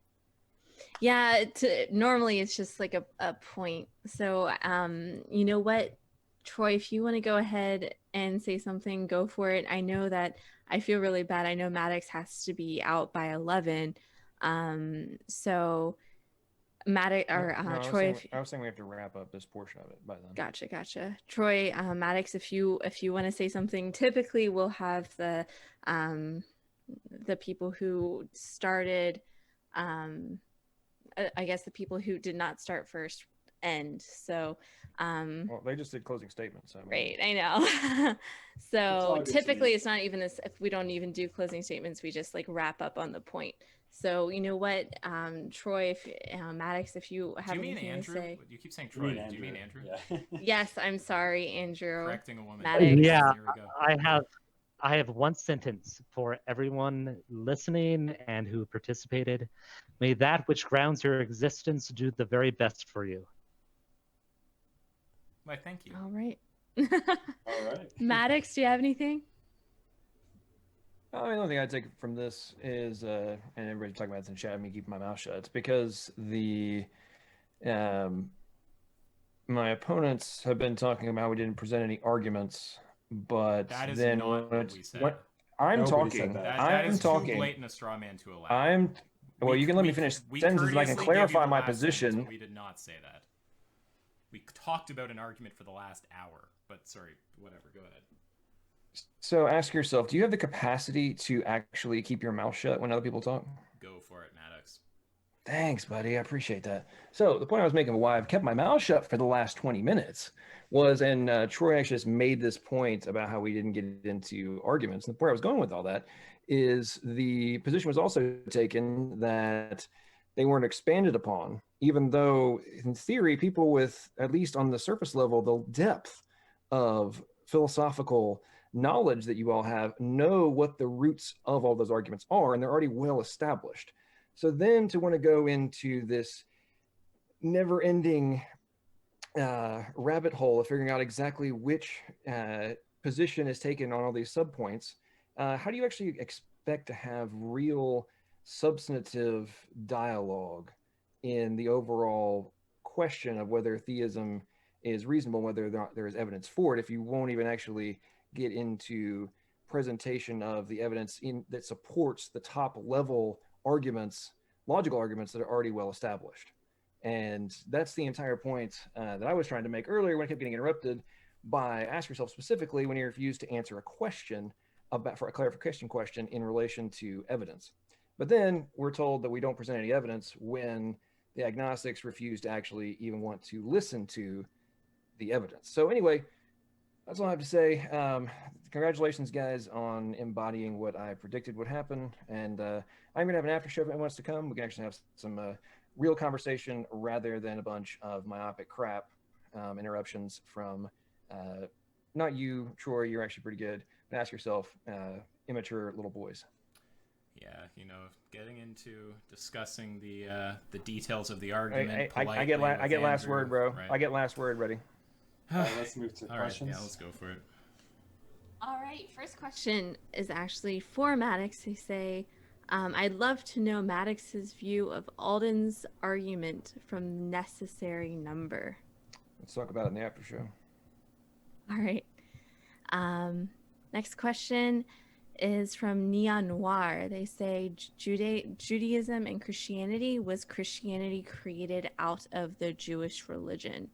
Yeah, normally it's just like a point. So, you know what, Troy, if you want to go ahead and say something, go for it. I know that I feel really bad. I know Maddox has to be out by 11. So Maddox or No, Troy. I was saying we have to wrap up this portion of it by then. Gotcha. Troy, Maddox, if you want to say something, typically we'll have the people who started, I guess the people who did not start first end. So, Well, they just did closing statements. So I mean, right, I know. It's all So good to typically me. it's not even this, if we don't even do closing statements, we just like wrap up on the point. So you know what, Troy, if Maddox, if you have Do you mean anything Andrew? to say. You keep saying Troy. Do you mean Andrew? Yeah. Yes, I'm sorry, Andrew. Correcting a woman. Maddox. Yeah, Here we go. I have one sentence for everyone listening and who participated. May that which grounds your existence do the very best for you. Why, thank you. All right. All right. Maddox, do you have anything? The only thing I take from this is, and everybody's talking about this in chat, me keeping my mouth shut. It's because my opponents have been talking about we didn't present any arguments, but That is then not when what we said. I'm Nobody said talking, that. That I'm is talking, too blatant a straw man to allow. well, We- you can let me we- finish we sentences and I can courteously clarify gave you my the last sentence, position. but we did not say that. We talked about an argument for the last hour, but sorry, whatever. Go ahead. So ask yourself, do you have the capacity to actually keep your mouth shut when other people talk? Go for it, Maddox. Thanks, buddy. I appreciate that. So the point I was making why I've kept my mouth shut for the last 20 minutes was, and Troy actually just made this point about how we didn't get into arguments. And where I was going with all that is the position was also taken that they weren't expanded upon, even though in theory, people with, at least on the surface level, the depth of philosophical knowledge that you all have know what the roots of all those arguments are, and they're already well established. So then to want to go into this never-ending rabbit hole of figuring out exactly which position is taken on all these subpoints, how do you actually expect to have real substantive dialogue in the overall question of whether theism is reasonable, whether there is evidence for it, if you won't even actually get into presentation of the evidence that supports the top level arguments, logical arguments that are already well established? And that's the entire point that I was trying to make earlier when I kept getting interrupted by ask yourself specifically when you refuse to answer a question for a clarification question in relation to evidence. But then we're told that we don't present any evidence when the agnostics refuse to actually even want to listen to the evidence. So anyway, that's all I have to say. Congratulations, guys, on embodying what I predicted would happen. And I'm going to have an after show if anyone wants to come. We can actually have some real conversation rather than a bunch of myopic crap interruptions from not you, Troy. You're actually pretty good. But ask yourself, immature little boys. Yeah, getting into discussing the details of the argument. I get last word, bro. Right. I get last word. Ready? Let's move to All right, questions. yeah, let's go for it. All right, first question is actually for Maddox. They say, I'd love to know Maddox's view of Alden's argument from necessary number. Let's talk about it in the after show. All right. Next question is from Neon Noir. They say Judaism and Christianity, was Christianity created out of the Jewish religion?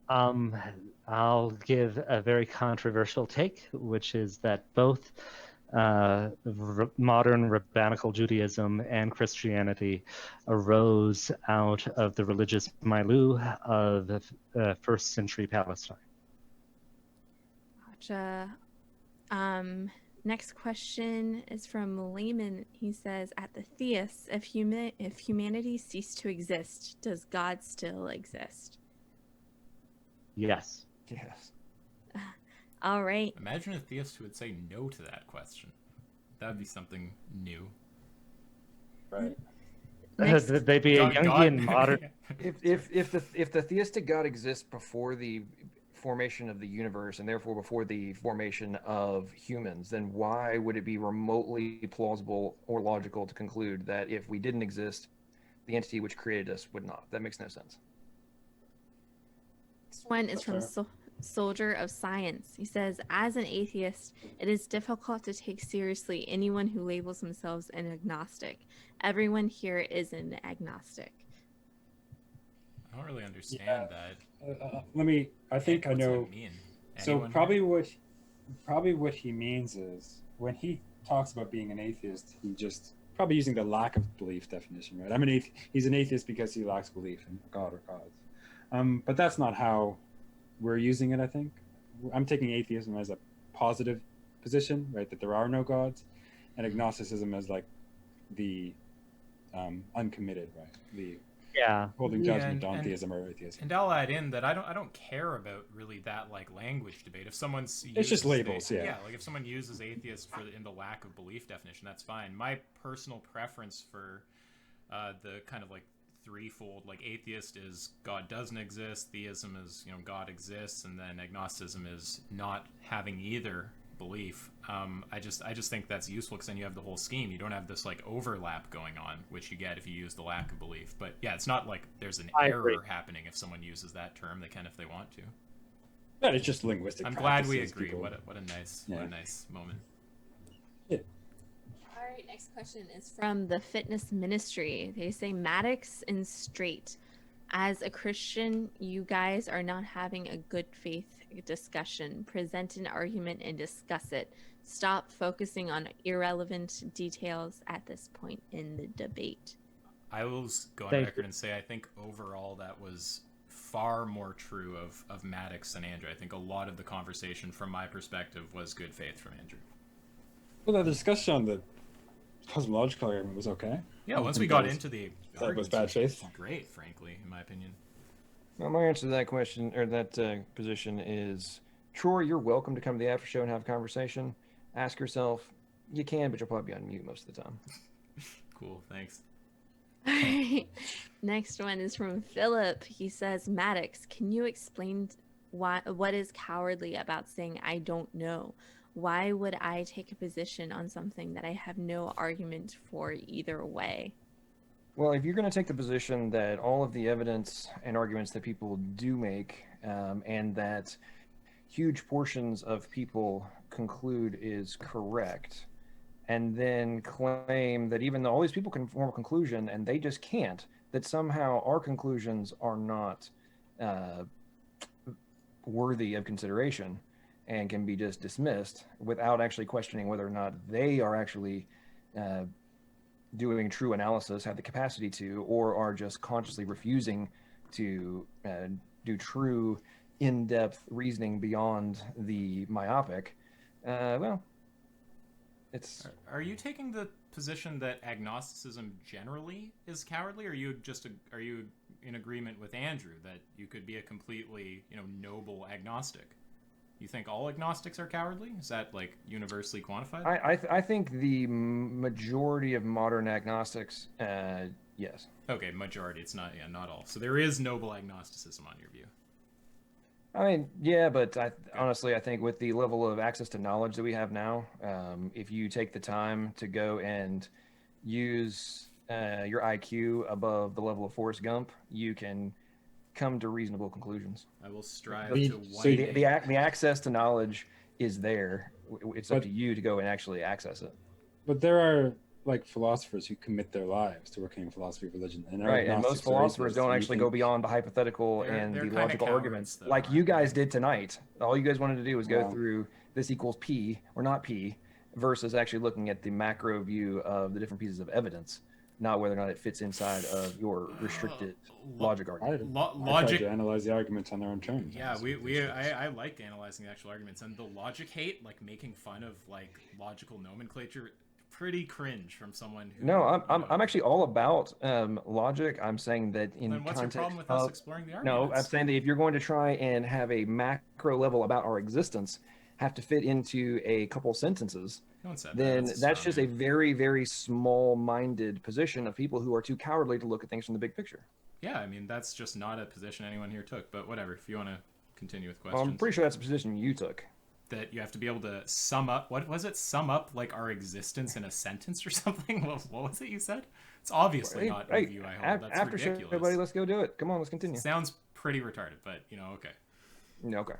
I'll give a very controversial take, which is that both modern rabbinical Judaism and Christianity arose out of the religious milieu of first century Palestine. Gotcha. Next question is from Layman. He says, "At the theist, if humanity ceased to exist, does God still exist?" Yes. Yes. All right. Imagine a theist who would say no to that question. That would be something new. Right. Next, They'd be a Jungian modern. If the theistic God exists before the formation of the universe and therefore before the formation of humans, then why would it be remotely plausible or logical to conclude that if we didn't exist, the entity which created us would not? That makes no sense. next one is from Soldier of Science. He says, "As an atheist, it is difficult to take seriously anyone who labels themselves an agnostic. Everyone here is an agnostic." I don't really understand that. I think I What's know. that mean? So Anyone probably here? what he means is when he talks about being an atheist, he just probably using the lack of belief definition, right? He's an atheist because he lacks belief in God or gods. But that's not how we're using it. I think I'm taking atheism as a positive position, right? That there are no gods, and agnosticism as like the uncommitted, right? The Yeah. holding judgment on and- theism or atheism. And I'll add in that I don't care about really that like language debate. If someone's It's just labels, yeah. like if someone uses atheist in the lack of belief definition, that's fine. My personal preference for the kind of like threefold, like atheist is God doesn't exist, theism is God exists, and then agnosticism is not having either belief. I just think that's useful because then you have the whole scheme. You don't have this like overlap going on, which you get if you use the lack of belief. But yeah, it's not like there's an I error agree. happening if someone uses that term. They can if they want to. But it's just linguistic. I'm glad we practices, agree. people- What a nice moment. All right, next question is from the Fitness Ministry. They say, "Maddox and Straight, as a Christian, you guys are not having a good faith discussion. Present an argument and discuss it. Stop focusing on irrelevant details at this point in the debate." I will go on Thank record and say I think overall that was far more true of Maddox and Andrew. I think a lot of the conversation from my perspective was good faith from Andrew. Well, the discussion on the cosmological argument was okay. Yeah, once think we that got was- into the that was arguments, bad it was faith. Great, frankly, in my opinion. Well, my answer to that question or that position is, Troy, you're welcome to come to the after show and have a conversation. Ask yourself, you can, but you'll probably be on mute most of the time. Cool, thanks. All right, next one is from Philip. He says, "Maddox, can you explain what is cowardly about saying I don't know? Why would I take a position on something that I have no argument for either way?" Well, if you're going to take the position that all of the evidence and arguments that people do make, and that huge portions of people conclude is correct, and then claim that even though all these people can form a conclusion and they just can't, that somehow our conclusions are not worthy of consideration and can be just dismissed without actually questioning whether or not they are actually doing true analysis, have the capacity to, or are just consciously refusing to do true in-depth reasoning beyond the myopic, well, it's... Are you taking the position that agnosticism generally is cowardly, or are you in agreement with Andrew that you could be a completely noble agnostic? You think all agnostics are cowardly? Is that like universally quantified? I think the majority of modern agnostics, yes. Okay, majority. It's not not all. So there is noble agnosticism on your view. I mean, yeah, but honestly, I think with the level of access to knowledge that we have now, if you take the time to go and use your IQ above the level of Forrest Gump, you can come to reasonable conclusions. I will strive But- to so one The, day. the access to knowledge is there. It's up But- to you to go and actually access it. But there are like philosophers who commit their lives to working in philosophy of religion, and there are Right, and most agnostics or philosophers atheists don't who actually think- go beyond the hypothetical They're and the kinda logical cowards, arguments, though, like you aren't guys they? did tonight. All you guys wanted to do was go Wow. through this equals P or not P, versus actually looking at the macro view of the different pieces of evidence. not whether or not it fits inside of your restricted logic argument. I tried Logic. to analyze the arguments on their own terms. Yeah, honestly. I like analyzing the actual arguments, and the logic hate, like making fun of like logical nomenclature, pretty cringe from someone who. No, you know, I'm actually all about logic. I'm saying that in Then what's your context problem with us of, exploring the no, arguments? I'm saying that if you're going to try and have a macro level about our existence have to fit into a couple sentences, No one said that. then That's that's straw just a man. very, very small-minded position of people who are too cowardly to look at things from the big picture. Yeah, I mean that's just not a position anyone here took. But whatever. If you want to continue with Well, questions, I'm pretty sure that's a position you took. that you have to be able to sum up. What was it? Sum up like our existence in a sentence or something? What was it you said? It's obviously not a view I hold. That's after show, ridiculous. everybody, let's go do it. Come on, let's continue. Sounds pretty retarded, but okay. Yeah, okay.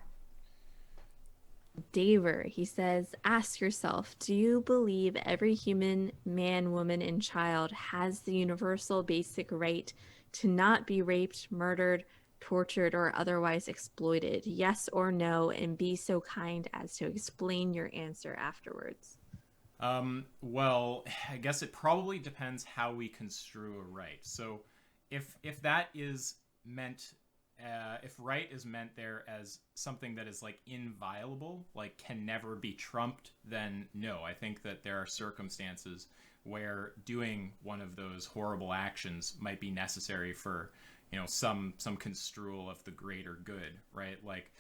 Daver, he says, ask yourself, do you believe every human, man, woman, and child has the universal basic right to not be raped, murdered, tortured, or otherwise exploited? Yes or no, and be so kind as to explain your answer afterwards. Well, I guess it probably depends how we construe a right. So if that is meant, if right is meant there as something that is like inviolable, like can never be trumped, then no. I think that there are circumstances where doing one of those horrible actions might be necessary for, some construal of the greater good, right? Like,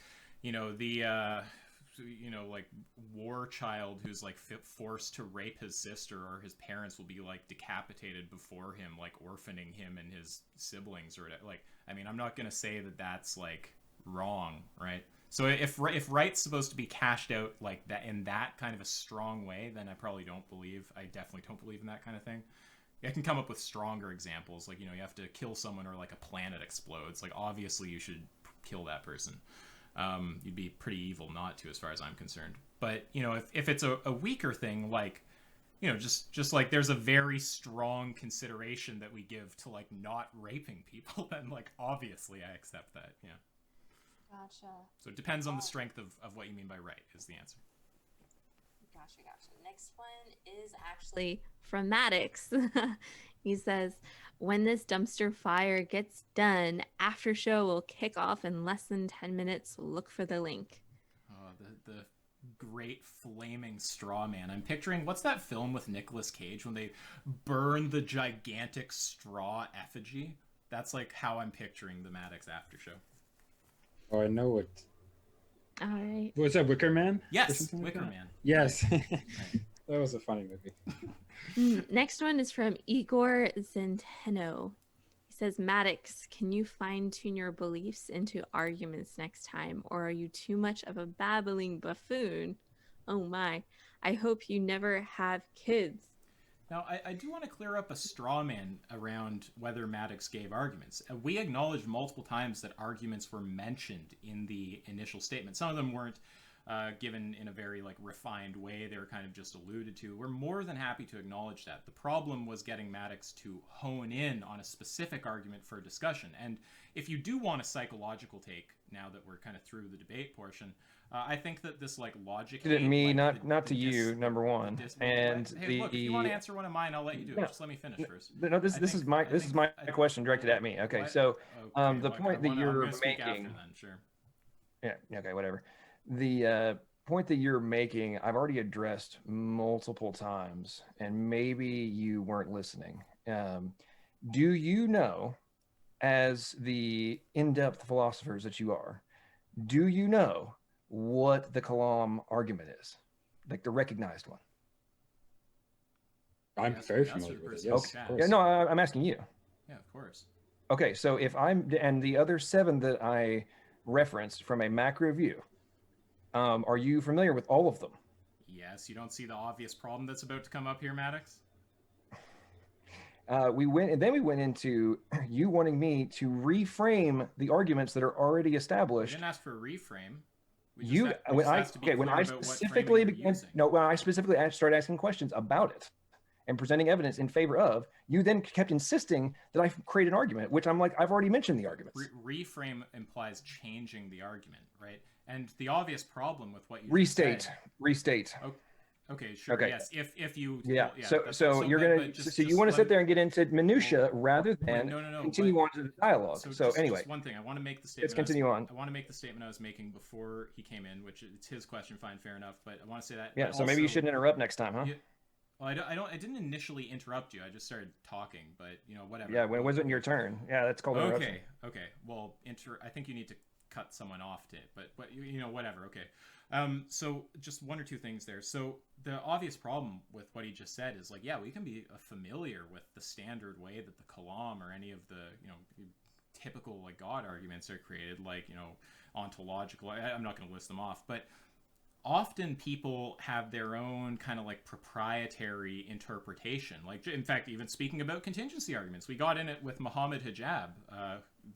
like war child who's like forced to rape his sister, or his parents will be like decapitated before him, like orphaning him and his siblings, or like, I mean, I'm not going to say that that's like wrong, right? So if right's supposed to be cashed out like that in that kind of a strong way, then I definitely don't believe in that kind of thing. I can come up with stronger examples, like, you have to kill someone or like a planet explodes. Like, obviously you should kill that person. You'd be pretty evil not to, as far as I'm concerned. But, if it's a weaker thing, like, just like there's a very strong consideration that we give to like not raping people, then like obviously I accept that. Yeah. Gotcha. So it depends on the strength of what you mean by right is the answer. Gotcha. Next one is actually from Maddox. He says, when this dumpster fire gets done, after show will kick off in less than 10 minutes. Look for the link. Oh, the great flaming straw man. I'm picturing, what's that film with Nicolas Cage when they burn the gigantic straw effigy? That's like how I'm picturing the Maddox after show. Oh, I know what. All right. Was that Wicker Man? Yes, Wicker Man. Yes. That was a funny movie. Next one is from Igor Zenteno. He says, Maddox, can you fine-tune your beliefs into arguments next time, or are you too much of a babbling buffoon? Oh my, I hope you never have kids. Now, I do want to clear up a straw man around whether Maddox gave arguments. We acknowledged multiple times that arguments were mentioned in the initial statement. Some of them weren't given in a very like refined way. They were kind of just alluded to. We're more than happy to acknowledge that. The problem was getting Maddox to hone in on a specific argument for discussion. And if you do want a psychological take, now that we're kind of through the debate portion, I think that this like logic. To me, not to you, number one. And hey, look, if you want to answer one of mine, I'll let you do it. Just let me finish first. No, this is my question directed at me. Okay, so the point that you're making. Then, sure. Yeah. Okay. Whatever. The point that you're making, I've already addressed multiple times, and maybe you weren't listening. Do you know, as the in-depth philosophers that you are, do you know what the Kalam argument is, like the recognized one? I'm very familiar with it. Yes. Okay. Yeah, no, I'm asking you. Yeah, of course. Okay, so if and the other 7 that I referenced from a macro view, are you familiar with all of them? Yes. You don't see the obvious problem that's about to come up here, Maddox? We went into you wanting me to reframe the arguments that are already established. We didn't ask for a reframe. When I specifically started asking questions about it and presenting evidence in favor of, you then kept insisting that I create an argument, which I'm like, I've already mentioned the arguments. Reframe implies changing the argument, right? And the obvious problem with what you restate. Okay. Okay, sure. Okay. Yes, if you. Yeah. Well, So that's so fine. you're but- gonna but just- so you just want to sit one- there and get into minutia rather Wait, than no, continue but- on to the dialogue. So just, anyway, just one thing. I want to make the let's statement. continue on. I want to make the statement I was making before he came in, which it's his question. Fine, fair enough. But I want to say that. Yeah. but So maybe you also- shouldn't interrupt next time, huh? Yeah, well, I didn't initially interrupt you. I just started talking, but whatever. Yeah. When it wasn't your turn. Yeah, that's called interruption. Okay. Well, I think you need to cut someone off to it, but whatever. Okay. So just one or two things there. So the obvious problem with what he just said is like, yeah, we can be familiar with the standard way that the Kalam or any of the typical like God arguments are created, like ontological. I'm not going to list them off, but often people have their own kind of like proprietary interpretation. Like, in fact, even speaking about contingency arguments, we got in it with Muhammad Hijab,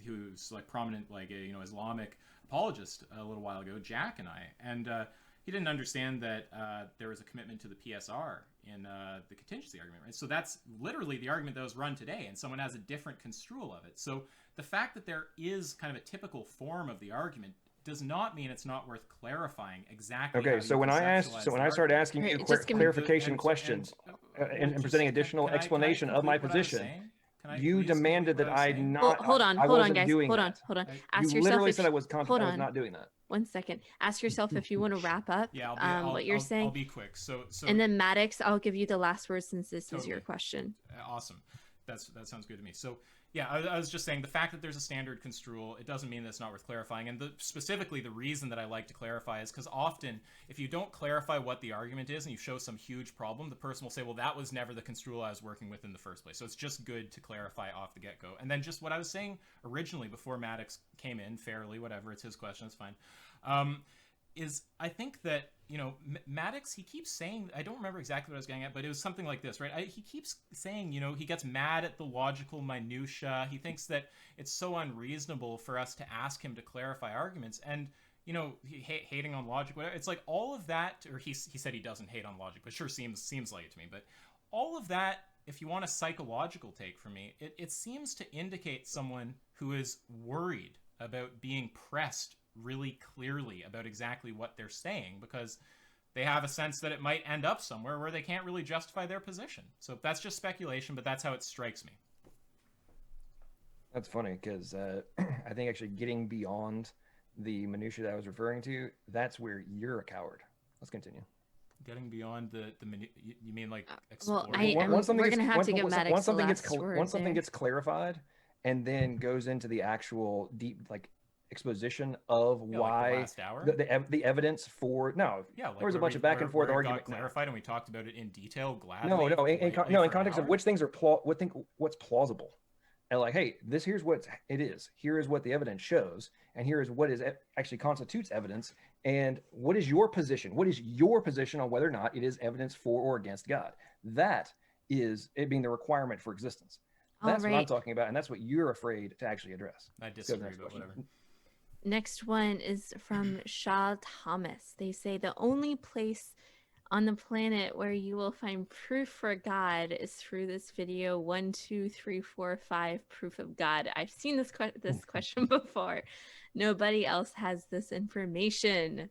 who's like prominent, like Islamic apologist a little while ago, Jack and I, and he didn't understand that there was a commitment to the PSR in the contingency argument, right? So that's literally the argument that was run today, and someone has a different construal of it. So the fact that there is kind of a typical form of the argument does not mean it's not worth clarifying exactly. Okay, so when I started asking Right, you just give me- clarification questions and presenting additional explanation of my position, you demanded that I not. Hold on, I wasn't guys. doing Hold that. on. Ask You yourself literally if said I was not doing that. 1 second. Ask yourself if you want to wrap up what you're saying. I'll be quick. So and then Maddox, I'll give you the last word since this is your question. Awesome. That sounds good to me. So yeah, I was just saying the fact that there's a standard construal, it doesn't mean that it's not worth clarifying. And specifically the reason that I like to clarify is because often if you don't clarify what the argument is and you show some huge problem, the person will say, well, that was never the construal I was working with in the first place. So it's just good to clarify off the get-go. And then just what I was saying originally before Maddox came in, fairly, whatever, it's his question, it's fine, is I think that, Maddox, he keeps saying, I don't remember exactly what I was getting at, but it was something like this, right? He keeps saying, he gets mad at the logical minutia. He thinks that it's so unreasonable for us to ask him to clarify arguments. And, hating on logic, whatever. It's like all of that, or he said he doesn't hate on logic, but sure seems like it to me. But all of that, if you want a psychological take from me, it seems to indicate someone who is worried about being pressed really clearly about exactly what they're saying, because they have a sense that it might end up somewhere where they can't really justify their position. So that's just speculation, but that's how it strikes me. That's funny because I think actually getting beyond the minutia that I was referring to, that's where you're a coward. Let's continue. Getting beyond you mean like Well, exploring? we're gonna have to give Maddox once something the gets clarified, and then goes into the actual deep exposition of why like the last hour? the evidence for there was a bunch of back and forth argument clarified, and we talked about it in detail gladly. In context of which things are what's plausible, and like, hey, here's what it is. Here is what the evidence shows, and here is what actually constitutes evidence. And what is your position? What is your position on whether or not it is evidence for or against God? That is it being the requirement for existence. That's what I'm talking about, and that's what you're afraid to actually address. I disagree, but whatever. Next one is from Shah Thomas. They say the only place on the planet where you will find proof for God is through this video 1, 2, 3, 4, 5 proof of God. I've seen this question before. Nobody else has this information.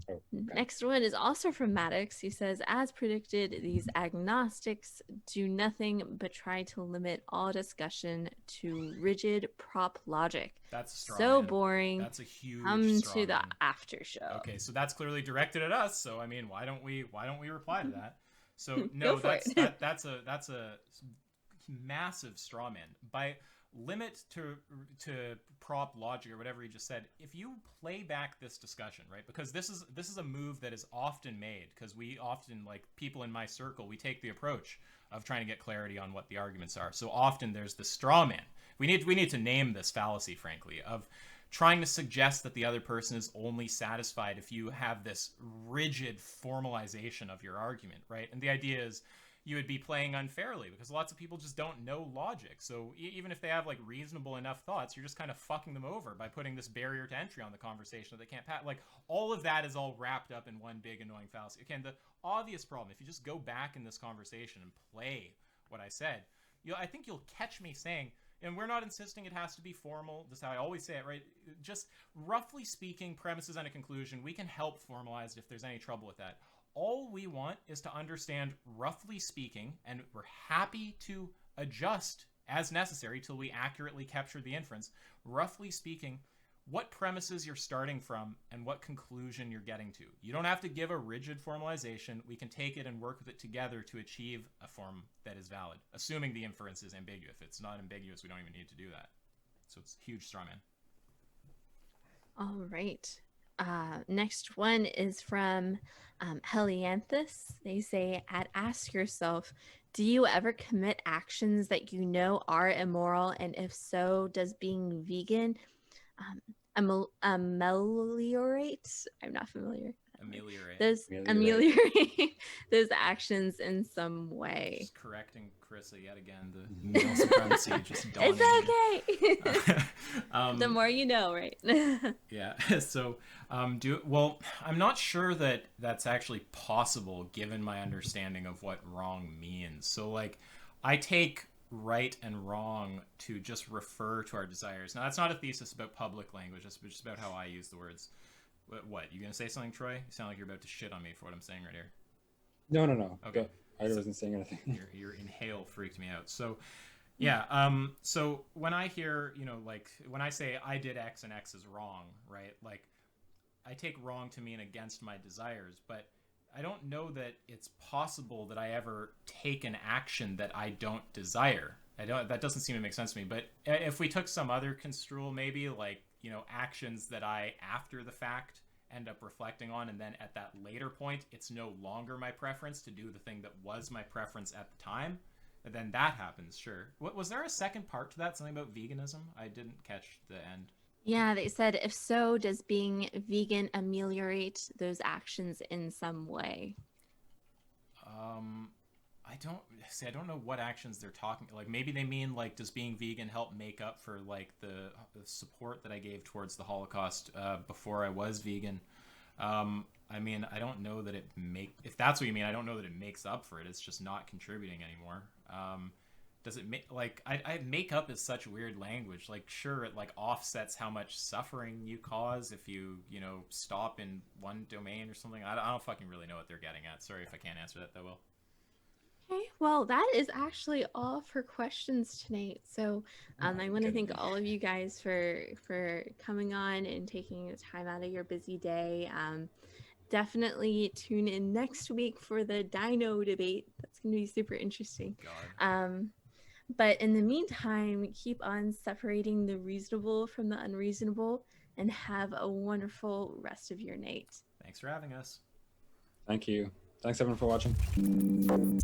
Okay. Next one is also from Maddox. He says, as predicted, these agnostics do nothing but try to limit all discussion to rigid prop logic. That's a straw so man. That's That's a huge come straw to the man. after show. Okay, so that's clearly directed at us. So I mean, why don't we reply to that? So Go no, for that's a massive straw man. By limit to prop logic or whatever he just said, if you play back this discussion, right, because this is a move that is often made, because we often, like people in my circle, we take the approach of trying to get clarity on what the arguments are. So often there's the straw man. We need to name this fallacy, frankly, of trying to suggest that the other person is only satisfied if you have this rigid formalization of your argument, right? And the idea is you would be playing unfairly, because lots of people just don't know logic. So even if they have like reasonable enough thoughts, you're just kind of fucking them over by putting this barrier to entry on the conversation that they can't pass. Like all of that is all wrapped up in one big annoying fallacy. Again, the obvious problem, if you just go back in this conversation and play what I said, I think you'll catch me saying, and we're not insisting it has to be formal. This is how I always say it, right? Just roughly speaking, premises and a conclusion, we can help formalize it if there's any trouble with that. All we want is to understand, roughly speaking, and we're happy to adjust as necessary till we accurately capture the inference, roughly speaking, what premises you're starting from and what conclusion you're getting to. You don't have to give a rigid formalization. We can take it and work with it together to achieve a form that is valid, assuming the inference is ambiguous. If it's not ambiguous, we don't even need to do that. So it's a huge straw man. All right. Next one is from Helianthus. They say, at Ask Yourself, do you ever commit actions that you know are immoral? And if so, does being vegan ameliorate? I'm not familiar. Ameliorate. Ameliorate those actions in some way. Just correcting Carissa yet again. The male supremacy just dawning. It's okay. The more you know, right? Yeah. So, I'm not sure that that's actually possible given my understanding of what wrong means. So, like, I take right and wrong to just refer to our desires. Now, that's not a thesis about public language. It's just about how I use the words. What? You gonna say something, Troy? You sound like you're about to shit on me for what I'm saying right here. No. Okay. I wasn't saying anything. Your inhale freaked me out. So, yeah. So when I hear, like when I say I did X and X is wrong, right? Like, I take wrong to mean against my desires, but I don't know that it's possible that I ever take an action that I don't desire. That doesn't seem to make sense to me. But if we took some other construal, maybe like, actions that I, after the fact, end up reflecting on, and then at that later point, it's no longer my preference to do the thing that was my preference at the time, and then that happens, sure. Was there a second part to that? Something about veganism? I didn't catch the end. Yeah, they said, if so, does being vegan ameliorate those actions in some way? I don't know what actions they're talking. Like, maybe they mean, like, does being vegan help make up for, like, the support that I gave towards the Holocaust before I was vegan? I mean, I don't know that if that's what you mean, I don't know that it makes up for it. It's just not contributing anymore. Does it make, like, I make up is such weird language. Like, sure, it, like, offsets how much suffering you cause if you, stop in one domain or something. I don't fucking really know what they're getting at. Sorry if I can't answer that that well. Okay, well, that is actually all for questions tonight. So I want to thank all of you guys for coming on and taking the time out of your busy day. Definitely tune in next week for the dino debate. That's going to be super interesting. God. But in the meantime, keep on separating the reasonable from the unreasonable, and have a wonderful rest of your night. Thanks for having us. Thank you. Thanks everyone for watching.